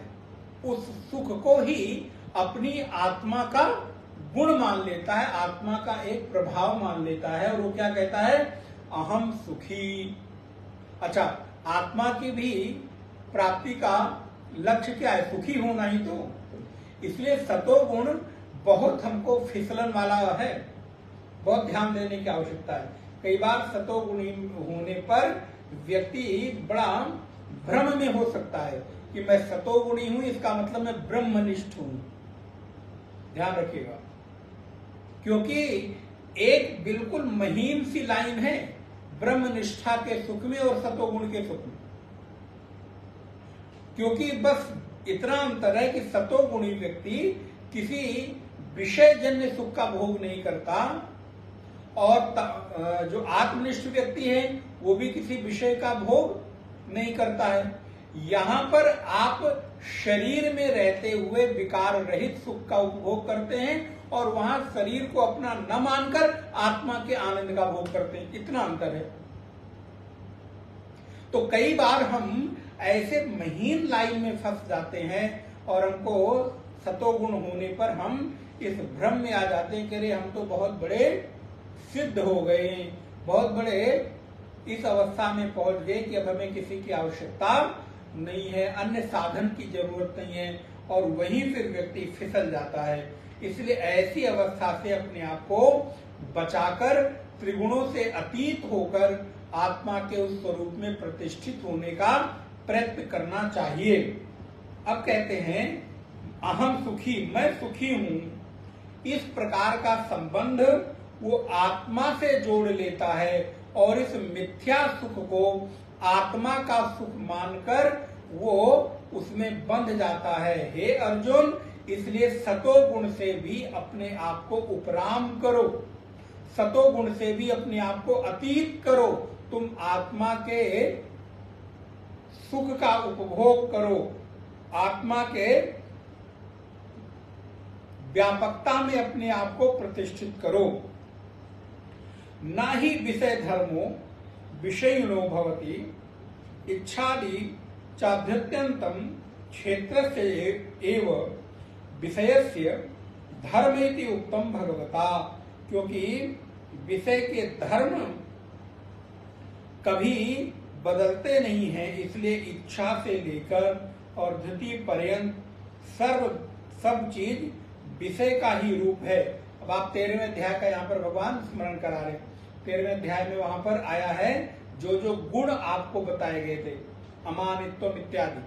उस सुख को ही अपनी आत्मा का गुण मान लेता है, आत्मा का एक प्रभाव मान लेता है। और वो क्या कहता है? अहम सुखी। अच्छा, आत्मा की भी प्राप्ति का लक्ष्य क्या है? सुखी होना ही तो। इसलिए सतोगुण बहुत हमको फिसलन वाला है, बहुत ध्यान देने की आवश्यकता है। कई बार सतोगुणी होने पर व्यक्ति बड़ा भ्रम में हो सकता है कि मैं सतोगुणी हूं, इसका मतलब मैं ब्रह्मनिष्ठ हूं। ध्यान रखिएगा, क्योंकि एक बिल्कुल महीन सी लाइन है ब्रह्मनिष्ठा के सुख में और सतोगुण के सुख में। क्योंकि बस इतना अंतर है कि सतोगुणी व्यक्ति किसी विषय जन्य सुख का भोग नहीं करता, और जो आत्मनिष्ठ व्यक्ति है वो भी किसी विषय का भोग नहीं करता है। यहां पर आप शरीर में रहते हुए विकार रहित सुख का उपभोग करते हैं, और वहां शरीर को अपना न मानकर आत्मा के आनंद का भोग करते हैं। इतना अंतर है। तो कई बार हम ऐसे महीन लाइन में फंस जाते हैं और हमको सतोगुण होने पर हम इस भ्रम में आ जाते हैं कि अरे हम तो बहुत बड़े सिद्ध हो गए, बहुत बड़े इस अवस्था में पहुंच गए कि अब हमें किसी की आवश्यकता नहीं है, अन्य साधन की जरूरत नहीं है, और वहीं फिर व्यक्ति फिसल जाता है। इसलिए ऐसी अवस्था से अपने आप को बचाकर त्रिगुणों से अतीत होकर आत्मा के उस स्वरूप में प्रतिष्ठित होने का प्रयत्न करना चाहिए। अब कहते हैं अहम सुखी, मैं सुखी हूं, इस प्रकार का संबंध वो आत्मा से जोड़ लेता है और इस मिथ्या सुख को आत्मा का सुख मानकर वो उसमें बंध जाता है। हे अर्जुन, इसलिए सतोगुण से भी अपने आप को उपराम करो, सतोगुण से भी अपने आप को अतीत करो, तुम आत्मा के सुख का उपभोग करो, आत्मा के व्यापकता में अपने आप को प्रतिष्ठित करो। ना ही विषय धर्मो विषयिनो भवति इच्छादि चाध्यत्यंतम क्षेत्र से एव विषयस्य धर्मेति उत्तम भगवता, क्योंकि विषय के धर्म कभी बदलते नहीं हैं, इसलिए इच्छा से लेकर और धृति पर्यंत सब चीज विषय का ही रूप है। अब आप 13वें अध्याय का यहाँ पर भगवान स्मरण करा रहे, 13वें अध्याय में वहां पर आया है जो जो गुण आपको बताए गए थे, अमानित्वम इत्यादि,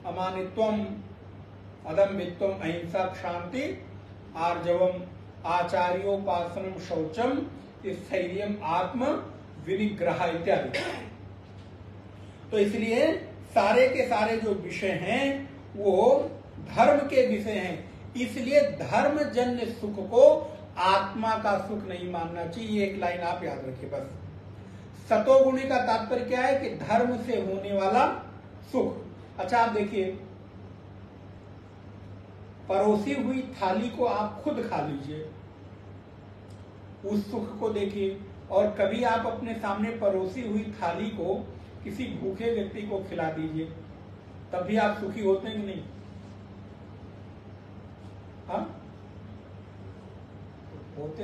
अमानित्वम, अदम्भित्वम, अहिंसा, शांति, आर्जवम, आचार्योपासनम, शौचम, स्थैर्यम, आत्म विनिग्रह इत्यादि। तो इसलिए सारे के सारे जो विषय हैं वो धर्म के विषय हैं, इसलिए धर्म जन्य सुख को आत्मा का सुख नहीं मानना चाहिए। एक लाइन आप याद रखिए बस। सतोगुणी का तात्पर्य क्या है कि धर्म से होने वाला सुख। अच्छा आप देखिए, परोसी हुई थाली को आप खुद खा लीजिए, उस सुख को देखिए, और कभी आप अपने सामने परोसी हुई थाली को किसी भूखे व्यक्ति को खिला दीजिए, तब भी आप सुखी होते हैं कि नहीं? हाँ होते।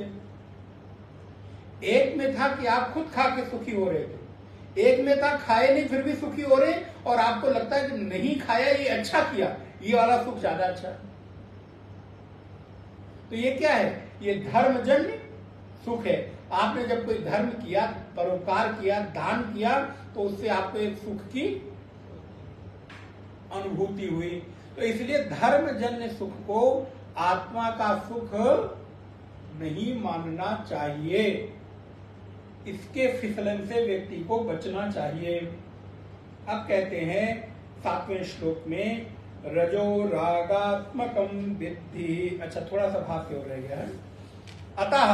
एक में था कि आप खुद खा के सुखी हो रहे थे, एक में था खाए नहीं फिर भी सुखी हो रहे, और आपको लगता है कि नहीं खाया ये अच्छा किया, ये वाला सुख ज्यादा अच्छा है। तो ये क्या है? ये धर्मजन्य सुख है। आपने जब कोई धर्म किया, परोपकार किया, दान किया, तो उससे आपको एक सुख की अनुभूति हुई। तो इसलिए धर्मजन्य सुख को आत्मा का सुख नहीं मानना चाहिए, इसके फिसलन से व्यक्ति को बचना चाहिए। अब कहते हैं 7वें श्लोक में, रजो रागात्मकम विद्धि। अच्छा थोड़ा सा भाष्य हो रह गया है। अतः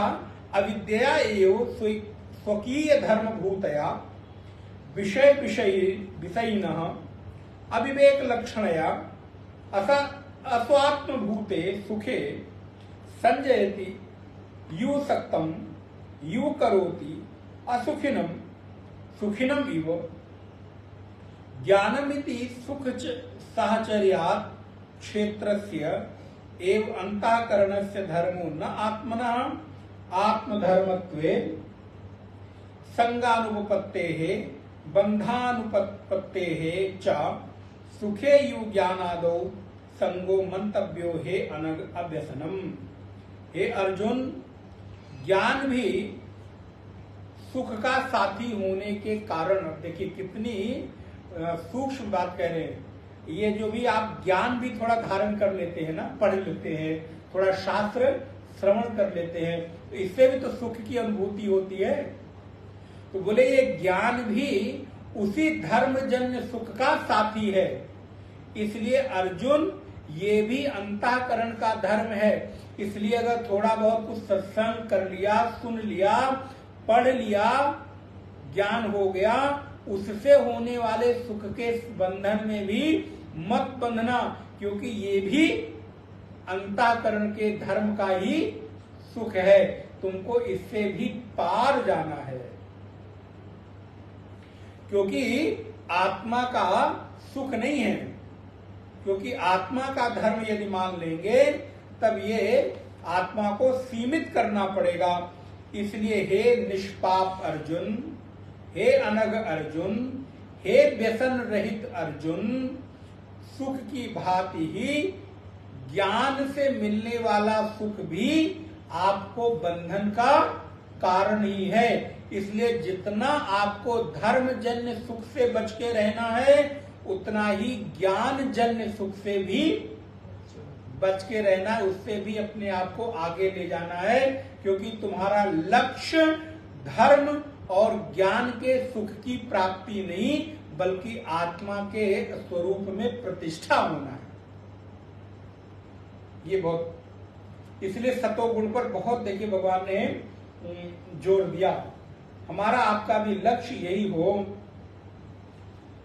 अविद्या एव स्वकीय धर्म भूतया विषय विषयिनः अविवेक लक्षणया अस्वात्म भूते सुखे संजयति यू सक्तम यू करोति असुखिनम सुखिनम इव ज्ञानमिति सुख सहचर्यात् क्षेत्रस्य एव अंतःकरणस्य धर्मो न आत्मनः आत्मधर्मत्वे संगानुपपत्तेः बंधानुपपत्तेः च सुखे यु ज्ञानादौ संगो मंतव्यो हे अनग अव्यसनम। हे अर्जुन, ज्ञान भी सुख का साथी होने के कारण, देखिए कितनी सूक्ष्म बात कह रहे हैं। ये जो भी आप ज्ञान भी थोड़ा धारण कर लेते हैं ना, पढ़ लेते हैं, थोड़ा शास्त्र श्रवण कर लेते हैं, तो इससे भी तो सुख की अनुभूति होती है। तो बोले ये ज्ञान भी उसी धर्मजन्य सुख का साथी है। इसलिए अर्जुन, ये भी अंतःकरण का धर्म है। इसलिए अगर थोड़ा बहुत कुछ सत्संग कर लिया, सुन लिया, पढ़ लिया, ज्ञान हो गया, उससे होने वाले सुख के बंधन में भी मत बंधना, क्योंकि ये भी अंतःकरण के धर्म का ही सुख है। तुमको इससे भी पार जाना है, क्योंकि आत्मा का सुख नहीं है। क्योंकि आत्मा का धर्म यदि मान लेंगे तब ये आत्मा को सीमित करना पड़ेगा। इसलिए हे निष्पाप अर्जुन, हे अनग अर्जुन, हे व्यसन रहित अर्जुन, सुख की भांति ही ज्ञान से मिलने वाला सुख भी आपको बंधन का कारण ही है। इसलिए जितना आपको धर्म जन्य सुख से बच के रहना है, उतना ही ज्ञान जन्य सुख से भी बच के रहना है, उससे भी अपने आप को आगे ले जाना है, क्योंकि तुम्हारा लक्ष्य धर्म और ज्ञान के सुख की प्राप्ति नहीं, बल्कि आत्मा के स्वरूप में प्रतिष्ठा होना है। ये बहुत, इसलिए सतोगुण पर बहुत देखिए भगवान ने जोर दिया। हमारा आपका भी लक्ष्य यही हो।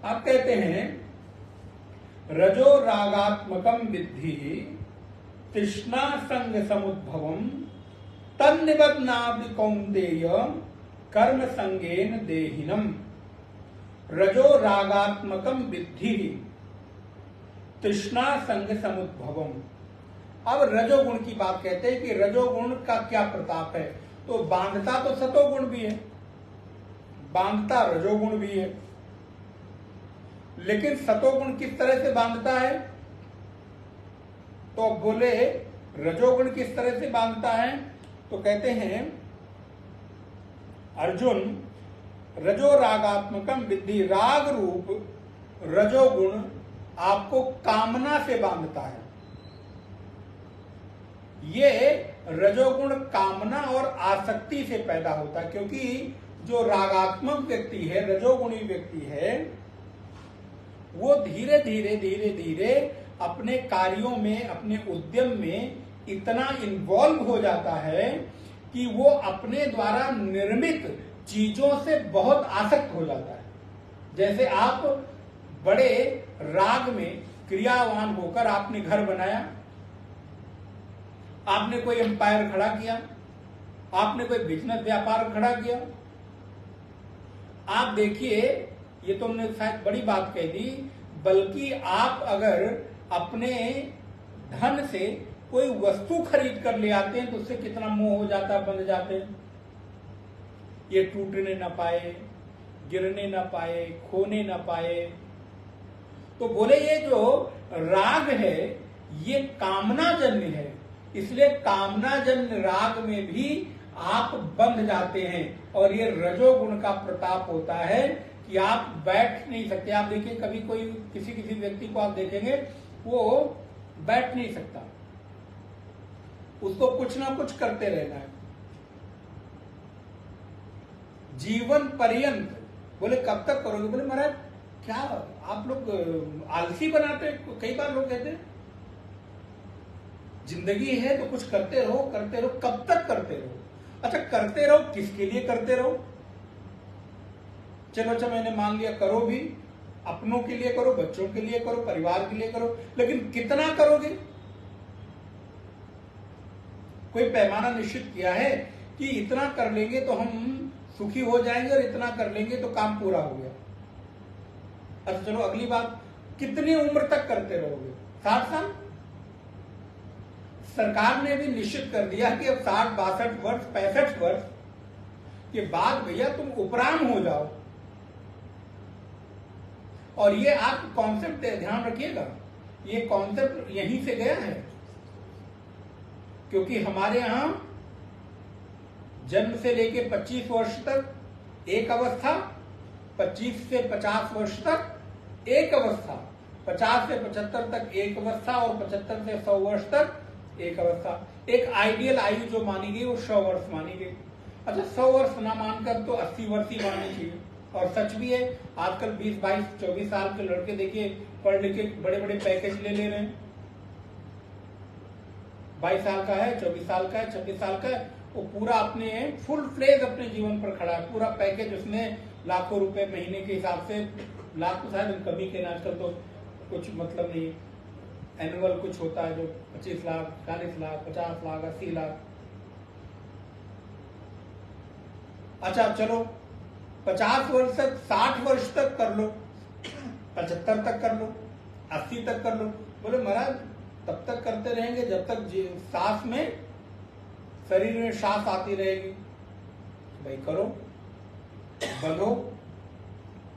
आप कहते हैं रजो रागात्मकम विद्धि तृष्णा संग समुद्भवम तन्निबध्नाति कौन्तेय कर्म संगेन देहिनम। रजो रागात्मकम विद्धि तृष्णा संग समुद्भवम। अब रजोगुण की बात कहते हैं कि रजोगुण का क्या प्रताप है। तो बांधता तो सतोगुण भी है, बांधता रजोगुण भी है, लेकिन सतोगुण किस तरह से बांधता है? तो बोले रजोगुण किस तरह से बांधता है? तो कहते हैं अर्जुन रजो रागात्मकम विद्धि, राग रूप रजोगुण आपको कामना से बांधता है। ये रजोगुण कामना और आसक्ति से पैदा होता है, क्योंकि जो रागात्मक व्यक्ति है, रजोगुणी व्यक्ति है, वो धीरे धीरे धीरे धीरे अपने कार्यों में, अपने उद्यम में इतना इन्वॉल्व हो जाता है कि वो अपने द्वारा निर्मित चीजों से बहुत आसक्त हो जाता है। जैसे आप बड़े राग में क्रियावान होकर आपने घर बनाया, आपने कोई एम्पायर खड़ा किया, आपने कोई बिजनेस व्यापार खड़ा किया। आप देखिए, ये तो हमने शायद बड़ी बात कह दी, बल्कि आप अगर अपने धन से कोई वस्तु खरीद कर ले आते हैं तो उससे कितना मोह हो जाता है, बंध जाते हैं। ये टूटने ना पाए, गिरने ना पाए, खोने ना पाए। तो बोले ये जो राग है ये कामना जन्य है, इसलिए कामना जन्य राग में भी आप बंध जाते हैं। और ये रजोगुण का प्रताप होता है कि आप बैठ नहीं सकते। आप देखिए कभी कोई किसी किसी व्यक्ति को आप देखेंगे वो बैठ नहीं सकता, उसको कुछ ना कुछ करते रहना है जीवन पर्यंत। बोले कब तक करोगे? बोले महाराज क्या आप लोग आलसी बनाते हैं। कई बार लोग कहते हैं जिंदगी है तो कुछ करते रहो, करते रहो। कब तक करते रहो? अच्छा करते रहो, किसके लिए करते रहो? चलो अच्छा मैंने मान लिया, करो भी, अपनों के लिए करो, बच्चों के लिए करो, परिवार के लिए करो, लेकिन कितना करोगे? कोई पैमाना निश्चित किया है कि इतना कर लेंगे तो हम सुखी हो जाएंगे और इतना कर लेंगे तो काम पूरा हो गया। अच्छा चलो अगली बात, कितनी उम्र तक करते रहोगे? 60 साल? सरकार ने भी निश्चित कर दिया कि अब 60, 62 वर्ष, 65 वर्ष के बाद भैया तुम उपराम हो जाओ। और ये आप कॉन्सेप्ट ध्यान रखिएगा, ये कॉन्सेप्ट यहीं से गया है, क्योंकि हमारे यहां जन्म से लेके 25 वर्ष तक एक अवस्था, 25 से 50 वर्ष तक एक अवस्था, 50 से 75 तक एक अवस्था और 75 से 100 वर्ष तक एक अवस्था। एक आइडियल आयु जो मानी गई वो 100 वर्ष मानी गई। अच्छा 100 वर्ष ना मानकर तो 80 वर्ष ही माननी चाहिए। और सच भी है, आजकल 20, 22, 24 साल के लड़के देखिए पढ़ लिख के बड़े बड़े पैकेज ले रहे हैं। 22 साल का है, 24 साल का है, 26 साल का है, वो पूरा अपने फुल फ्लेज अपने जीवन पर खड़ा है, पूरा पैकेज उसने लाखों रुपए महीने के हिसाब से, लाख तो शायद कमी के आजकल तो कुछ मतलब नहीं, एनुअल कुछ होता है जो 25 लाख, 40 लाख, 50 लाख, 80 लाख। अच्छा चलो 50 वर्ष तक, 60 वर्ष तक कर लो, 75 तक कर लो, 80 तक कर लो। बोले महाराज तब तक करते रहेंगे जब तक सांस में, शरीर में सांस आती रहेगी। भाई करो, बंधो,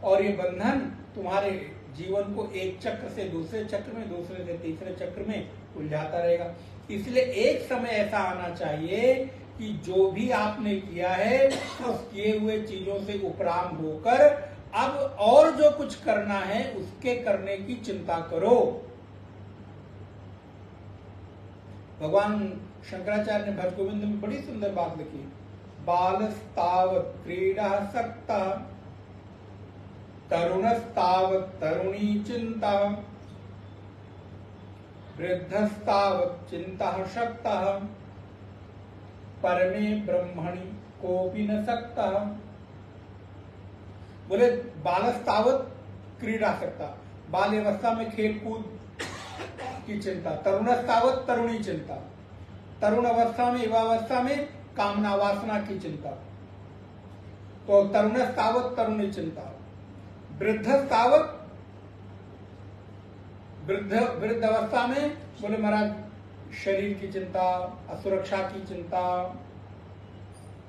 और ये बंधन तुम्हारे जीवन को एक चक्र से दूसरे चक्र में, दूसरे से तीसरे चक्र में उलझाता रहेगा। इसलिए एक समय ऐसा आना चाहिए कि जो भी आपने किया है उस किए हुए चीजों से उपराम होकर अब और जो कुछ करना है उसके करने की चिंता करो। भगवान शंकराचार्य ने भजगोविंद में बड़ी सुंदर बात लिखी, बालस्तावत् क्रीडा सक्ता तरुणस्तावत् तरुणी चिंता वृद्धस्तावत् चिंता शक्ता परमे ब्रह्मणि कोपि न सकता। बोले बालस्तावत् क्रीडा सकता, बाल अवस्था में खेल कूद की चिंता, तरुणस्तावत् तरुणी चिंता, तरुण अवस्था में युवावस्था में कामना वासना की चिंता, तो तरुणस्तावत् तरुणी चिंता, वृद्धस्तावत् वृद्ध अवस्था में बोले महाराज शरीर की चिंता, असुरक्षा की चिंता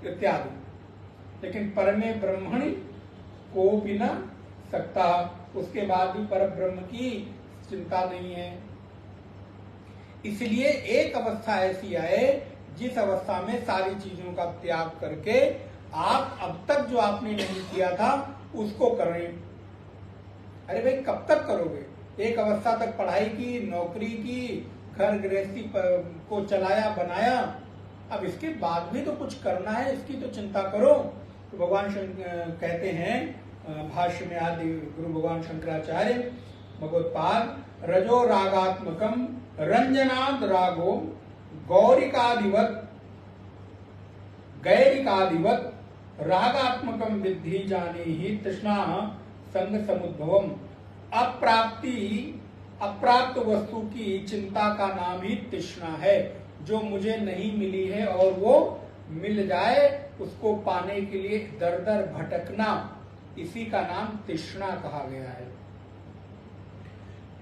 इत्यादि। लेकिन परमे ब्रह्मणि को भी न सकता, उसके बाद भी पर ब्रह्म की चिंता नहीं है। इसलिए एक अवस्था ऐसी आए जिस अवस्था में सारी चीजों का त्याग करके आप अब तक जो आपने नहीं किया था उसको करें। अरे भाई कब तक करोगे? एक अवस्था तक पढ़ाई की, नौकरी की, घर गृहस्थी को चलाया बनाया, अब इसके बाद भी तो कुछ करना है, इसकी तो चिंता करो। तो भगवान कहते हैं भाष्य में आदि गुरु भगवान शंकराचार्य भगवत्पाद, रजो रागात्मकम रंजनाद रागो गौरिकादिवत गैरिकादिवत रागात्मकम विद्धि जाने ही तृष्णा संग समुद्भवम। अप्राप्त वस्तु की चिंता का नाम ही तृष्णा है। जो मुझे नहीं मिली है और वो मिल जाए उसको पाने के लिए दर दर भटकना, इसी का नाम तृष्णा कहा गया है।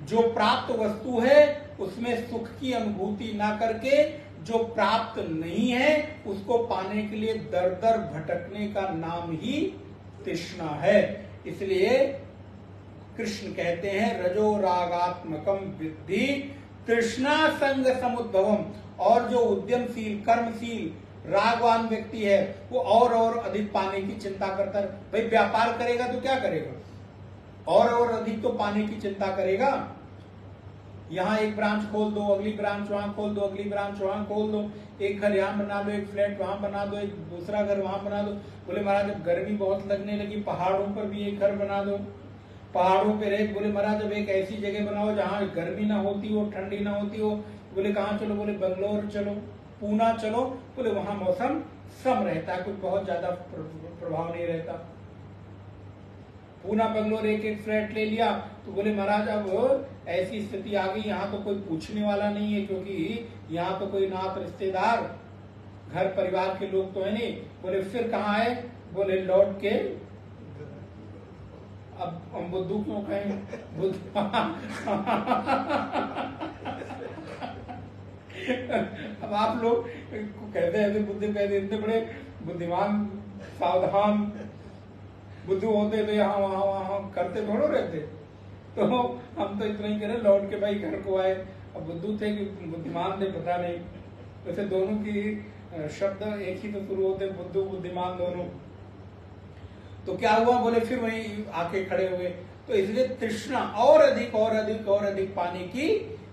जो प्राप्त वस्तु है उसमें सुख की अनुभूति ना करके जो प्राप्त नहीं है उसको पाने के लिए दर दर भटकने का नाम ही तृष्णा है। इसलिए कृष्ण कहते हैं रजो रागात्मकम विद्धि तृष्णा संग समुद्भवम। और जो उद्यमशील कर्मशील रागवान व्यक्ति है वो और अधिक पाने की चिंता करता है। भाई व्यापार करेगा तो क्या करेगा? और अधिक तो पाने की चिंता करेगा। यहाँ एक ब्रांच खोल दो, अगली ब्रांच वहां खोल दो, अगली ब्रांच वहां खोल दो, एक घर यहाँ बना दो, एक फ्लैट वहां बना दो, एक दूसरा घर वहां बना दो। बोले महाराज जब गर्मी बहुत लगने लगी पहाड़ों पर भी एक घर बना दो, पहाड़ों पे रहे। बोले महाराज जब एक ऐसी जगह बनाओ जहाँ गर्मी ना होती हो, ठंडी ना होती हो। बोले कहाँ चलो? बोले बंगलोर चलो, पूना चलो। बोले वहां मौसम सम रहता है, कुछ बहुत ज्यादा प्रभाव नहीं रहता। पूना बंगलोर एक एक फ्लैट ले लिया तो बोले महाराज अब ऐसी स्थिति आ गई, यहाँ तो कोई पूछने वाला नहीं है, क्योंकि यहाँ तो कोई नात रिश्तेदार घर परिवार के लोग तो है नहीं। बोले फिर कहाँ है? बोले लौट के, अब हम बुद्धू क्यों कहें, बुद्धू अब आप लोग कहते हैं बुद्धू कहते, इतने बड़े बुद्धिमान सावधान बुद्धू होते तो यहाँ वहां वहां करते थोड़ो रहते। तो हम तो इतना ही करें लौट के भाई घर को आए। अब बुद्धू थे कि बुद्धिमान थे पता नहीं। वैसे दोनों की शब्द एक ही तो शुरू होते, बुद्धू बुद्धिमान दोनों। तो क्या हुआ? बोले फिर वहीं आके खड़े हुए। तो इसलिए तृष्णा और अधिक और अधिक और अधिक पाने की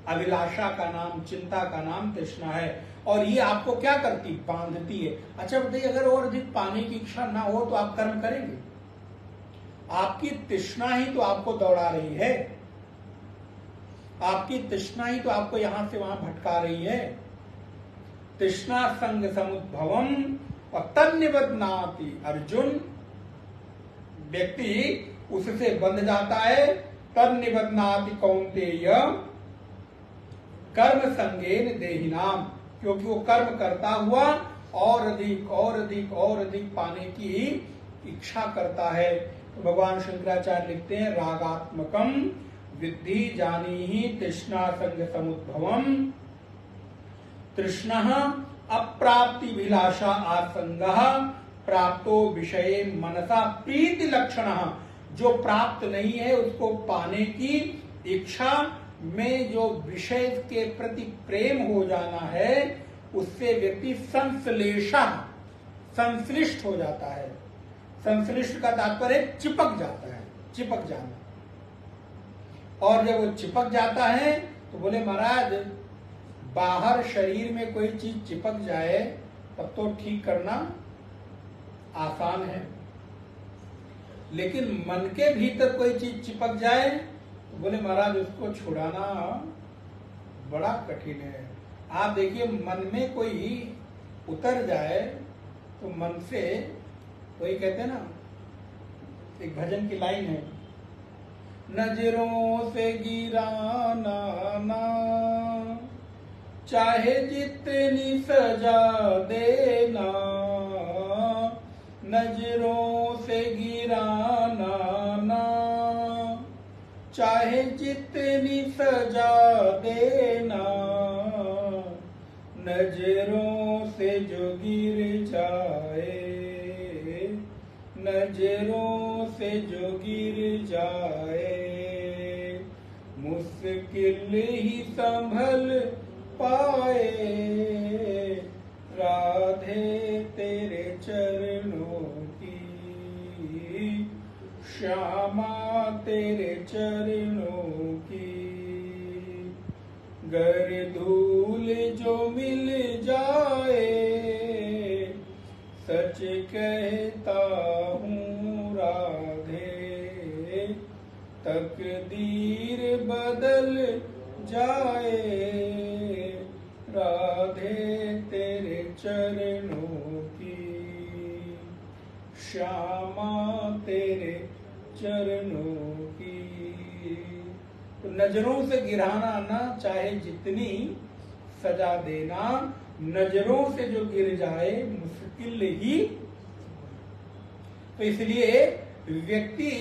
अभिलाषा का नाम, चिंता का नाम तृष्णा है। और ये आपको क्या करती? बांधती है। अच्छा बताइए, अगर और अधिक पाने की इच्छा ना हो तो आप कर्म करेंगे? आपकी तृष्णा ही तो आपको दौड़ा रही है, आपकी तृष्णा ही तो आपको यहां से वहां भटका रही है। तृष्णा संग समुद्भवम और तन्निबध्नाति। अर्जुन, व्यक्ति उससे बंध जाता है। तन्निबध्नाति कौन्तेय कर्म संगेन देहिनाम, क्योंकि वो कर्म करता हुआ और अधिक और अधिक और अधिक पाने की इच्छा करता है। तो भगवान शंकराचार्य लिखते हैं रागात्मकम विद्धि जानी ही तृष्णा संग समुद्भवम। तृष्णा अप्राप्ति विलासा आसंग प्राप्तो विषये मनसा प्रीति लक्षण, जो प्राप्त नहीं है उसको पाने की इच्छा में जो विषय के प्रति प्रेम हो जाना है, उससे व्यक्ति संश्लिष्ट हो जाता है। संश्लिष्ट का तात्पर्य चिपक जाता है, चिपक जाना। और जब वो चिपक जाता है तो बोले महाराज बाहर शरीर में कोई चीज चिपक जाए तब तो ठीक करना आसान है, लेकिन मन के भीतर कोई चीज चिपक जाए तो बोले महाराज उसको छुड़ाना बड़ा कठिन है। आप देखिए मन में कोई उतर जाए तो मन से, वही कहते हैं ना, एक भजन की लाइन है, नजरों से गिराना ना चाहे जितनी सजा देना, नजरों से गिराना ना चाहे जितनी सजा देना, नजरों से जो गिर जाए, नजरों से जो गिर जाए, मुश्किल ही संभल पाए, राधे तेरे चरणों की, श्यामा तेरे चरणों की, गर धूल जो मिल जाए, सच कहता हूँ राधे तकदीर बदल जाए, राधे तेरे चरणों की, श्यामा तेरे चरणों की। तो नजरों से गिराना ना चाहे जितनी सजा देना, नजरों से जो गिर जाए मुश्किल ही। तो इसलिए व्यक्ति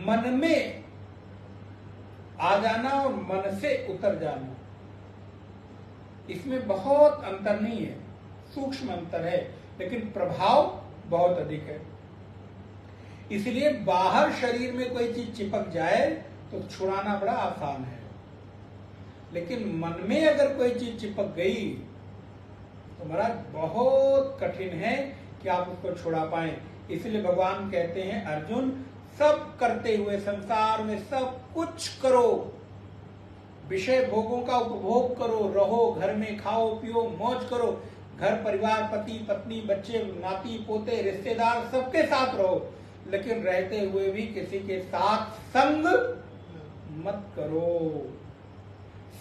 मन में आ जाना और मन से उतर जाना, इसमें बहुत अंतर नहीं है, सूक्ष्म अंतर है, लेकिन प्रभाव बहुत अधिक है। इसलिए बाहर शरीर में कोई चीज चिपक जाए तो छुड़ाना बड़ा आसान है, लेकिन मन में अगर कोई चीज चिपक गई तो महाराज बहुत कठिन है कि आप उसको छुड़ा पाएं। इसलिए भगवान कहते हैं अर्जुन, सब करते हुए संसार में सब कुछ करो, विषय भोगों का उपभोग करो, रहो घर में, खाओ पियो मौज करो, घर परिवार पति पत्नी बच्चे नाती पोते रिश्तेदार सबके साथ रहो, लेकिन रहते हुए भी किसी के साथ संग मत करो।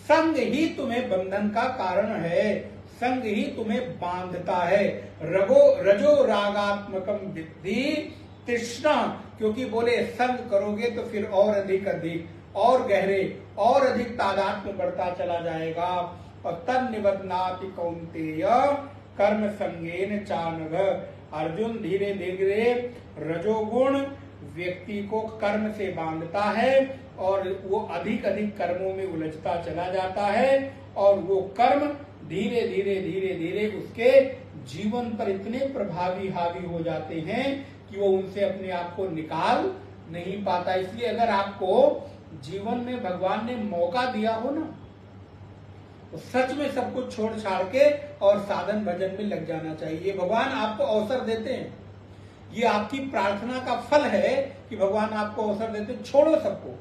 संग ही तुम्हें बंधन का कारण है, संग ही तुम्हें बांधता है। रजो रागात्मकम विद्धि तृष्णा, क्योंकि बोले संग करोगे तो फिर और अधिक और गहरे और अधिक तादात्म्य बढ़ता चला जाएगा। और तन निबध्नाति कौन्तेय कर्म संगेन चानघ। अर्जुन धीरे धीरे रजोगुण व्यक्ति को कर्म से बांधता है और वो अधिक अधिक कर्मों में उलझता चला जाता है, और वो कर्म धीरे धीरे उसके जीवन पर इतने प्रभावी हावी हो जाते हैं कि वो उनसे अपने आप को निकाल नहीं पाता। इसलिए अगर आपको जीवन में भगवान ने मौका दिया हो ना, तो सच में सब कुछ छोड़ छाड़ के और साधन भजन में लग जाना चाहिए। भगवान आपको अवसर देते हैं, ये आपकी प्रार्थना का फल है कि भगवान आपको अवसर देते हैं, छोड़ो सबको।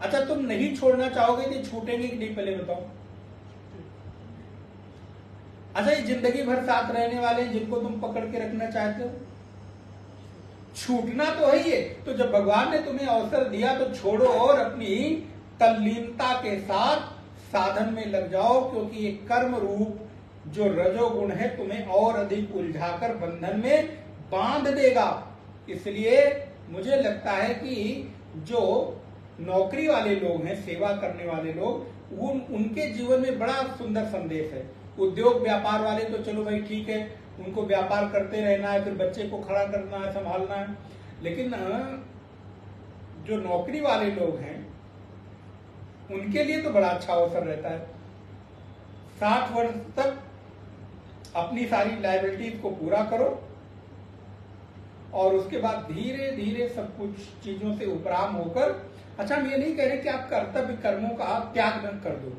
अच्छा, तुम नहीं छोड़ना चाहोगे तो छूटेंगे कि नहीं, पहले बताओ। अच्छा, ये जिंदगी भर साथ रहने वाले जिनको तुम पकड़ के रखना चाहते हो, छूटना तो है ही है। तो जब भगवान ने तुम्हें अवसर दिया तो छोड़ो और अपनी तल्लीनता के साथ साधन में लग जाओ, क्योंकि ये कर्म रूप जो रजोगुण है तुम्हें और अधिक उलझाकर बंधन में बांध देगा। इसलिए मुझे लगता है कि जो नौकरी वाले लोग हैं, सेवा करने वाले लोग, उनके जीवन में बड़ा सुंदर संदेश है। उद्योग व्यापार वाले तो चलो भाई ठीक है, उनको व्यापार करते रहना है, फिर बच्चे को खड़ा करना है, संभालना है, लेकिन जो नौकरी वाले लोग हैं उनके लिए तो बड़ा अच्छा अवसर रहता है। 60 वर्ष तक अपनी सारी लायबिलिटीज को पूरा करो और उसके बाद धीरे धीरे सब कुछ चीजों से उपराम होकर, अच्छा हम ये नहीं कह रहे कि आप कर्तव्य कर्मों का त्याग न कर दो,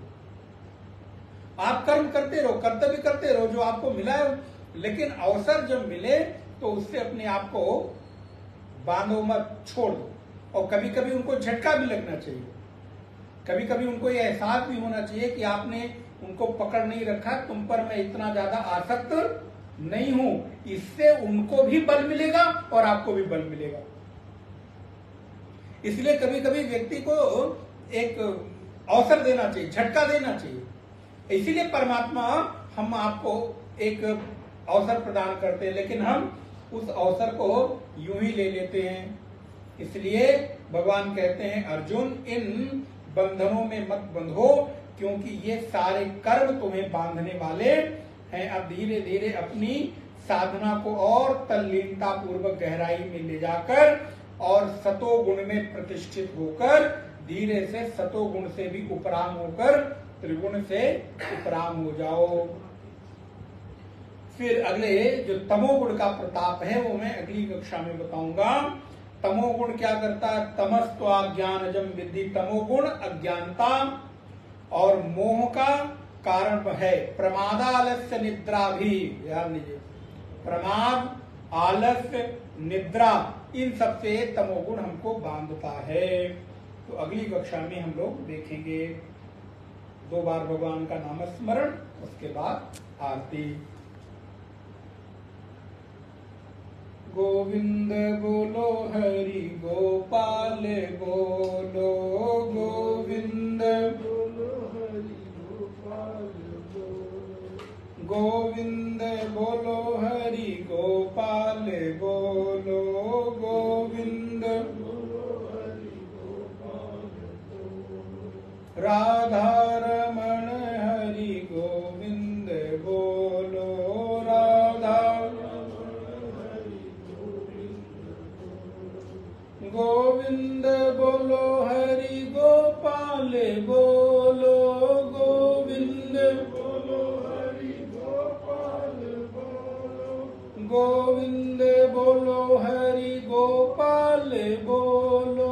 आप कर्म करते रहो, कर्तव्य करते रहो जो आपको मिला है, लेकिन अवसर जब मिले तो उससे अपने आप को बांधो मत, छोड़ दो। और कभी कभी उनको झटका भी लगना चाहिए, कभी कभी उनको ये एहसास भी होना चाहिए कि आपने उनको पकड़ नहीं रखा, तुम पर मैं इतना ज्यादा आसक्त नहीं हूं, इससे उनको भी बल मिलेगा और आपको भी बल मिलेगा। इसलिए कभी कभी व्यक्ति को एक अवसर देना चाहिए, झटका देना चाहिए। इसीलिए परमात्मा हम आपको एक अवसर प्रदान करते हैं, लेकिन हम उस अवसर को यूं ही ले लेते हैं। इसलिए भगवान कहते हैं अर्जुन इन बंधनों में मत बंधो, क्योंकि ये सारे कर्म तुम्हें बांधने वाले हैं। अब धीरे धीरे अपनी साधना को और तल्लीनता पूर्वक गहराई में ले जाकर और सतो गुण में प्रतिष्ठित होकर धीरे से सतो गुण से भी उपराम होकर त्रिगुण से उपराम हो जाओ। फिर अगले जो तमोगुण का प्रताप है वो मैं अगली कक्षा में बताऊंगा। तमोगुण क्या करता है? तमस्त्वाज्ञानजं विद्धि। तमोगुण अज्ञानता और मोह का कारण है। प्रमाद आलस्य निद्रा भी, ध्यान दीजिए, प्रमाद आलस्य निद्रा इन सबसे तमोगुण हमको बांधता है। तो अगली कक्षा में हम लोग देखेंगे 2 बार भगवान का नाम स्मरण, उसके बाद आरती। गोविंद बोलो हरि गोपाल बोलो, गोविंद बोलो हरि गोपाल बोलो, गोविंद बोलो हरि गोपाल बोलो, गोविंद बोलो हरि गोपाल बोलो, राधा रमण हरि गोविंद बोलो, राधा गोविंद बोलो हरि गोपाल बोलो, गोविंद बोलो हरि गोपाल बोलो, गोविंद बोलो हरि गोपाल बोलो,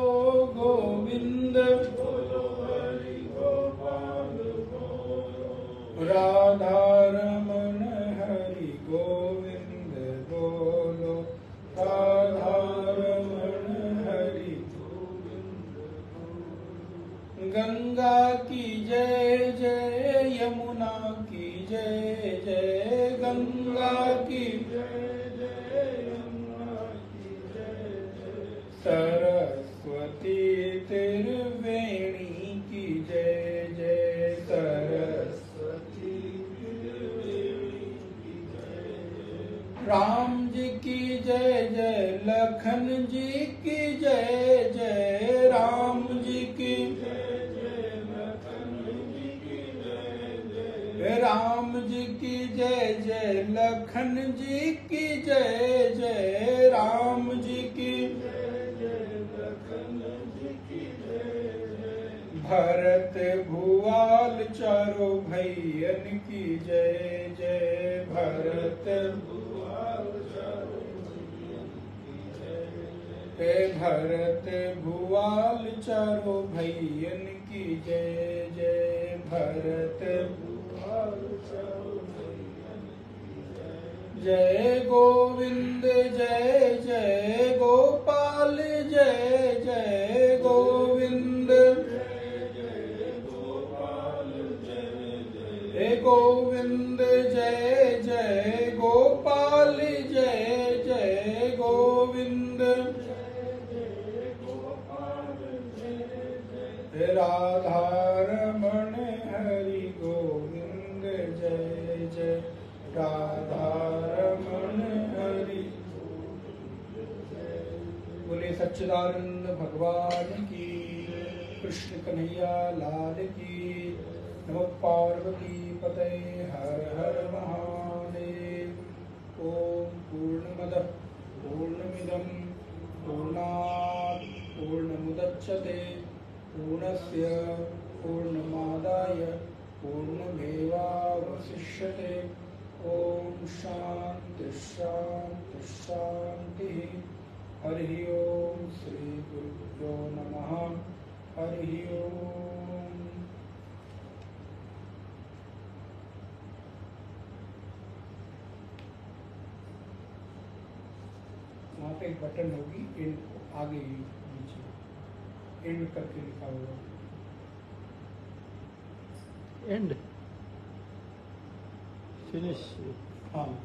गोविंद बोलो हरि गोपाल बोलो, राधा रमण हरि गोविंद बोलो, राधा गंगा की जय जय, यमुना की जय जय, गंगा की जय जय, यमुना की जय जय, सरस्वती त्रिवेणी की जय जय, सरस्वती त्रिवेणी की जय जय, राम जी की जय जय, लखन जी की जय जय, राम जी की राम जी की जय जय, लखन जी की जय जय, राम जी की जय जय, लखन जी की जय जय, भरत भुआल चारों भैयन की जय जय, भरत भुआल चारों भैयन की जय, भरत भुआल चारों भैयन की जय जय, भरत जय गोविंद जय जय गोपाल जय जय गोविंद जय जय गोपाल जय जय गोविंद जय जय गोपाल जय जय गोविंद जय जय गोपाल जय जय, राधा रमण हरि गोविंद जय जय, राधा रमण हरि गोविंद जय। बोले सच्चिदानंद भगवान की, कृष्ण कन्हैया लाल की। नमो पार्वती पते, हर हर महादेव। ओम पूर्णमदः पूर्णमिदं पूर्णात् पूर्णमुदच्यते पूर्णस्य पूर्णमादाय पूर्णमेवावशिष्यते। ओम शांति शांति शांति। हरि ओम। श्री गुरुभ्यो नमः। हरि ओम। वहाँ पे एक बटन होगी, एंड आगे ही नीचे एंड करके लिखा होगा।
And finish.
हाँ।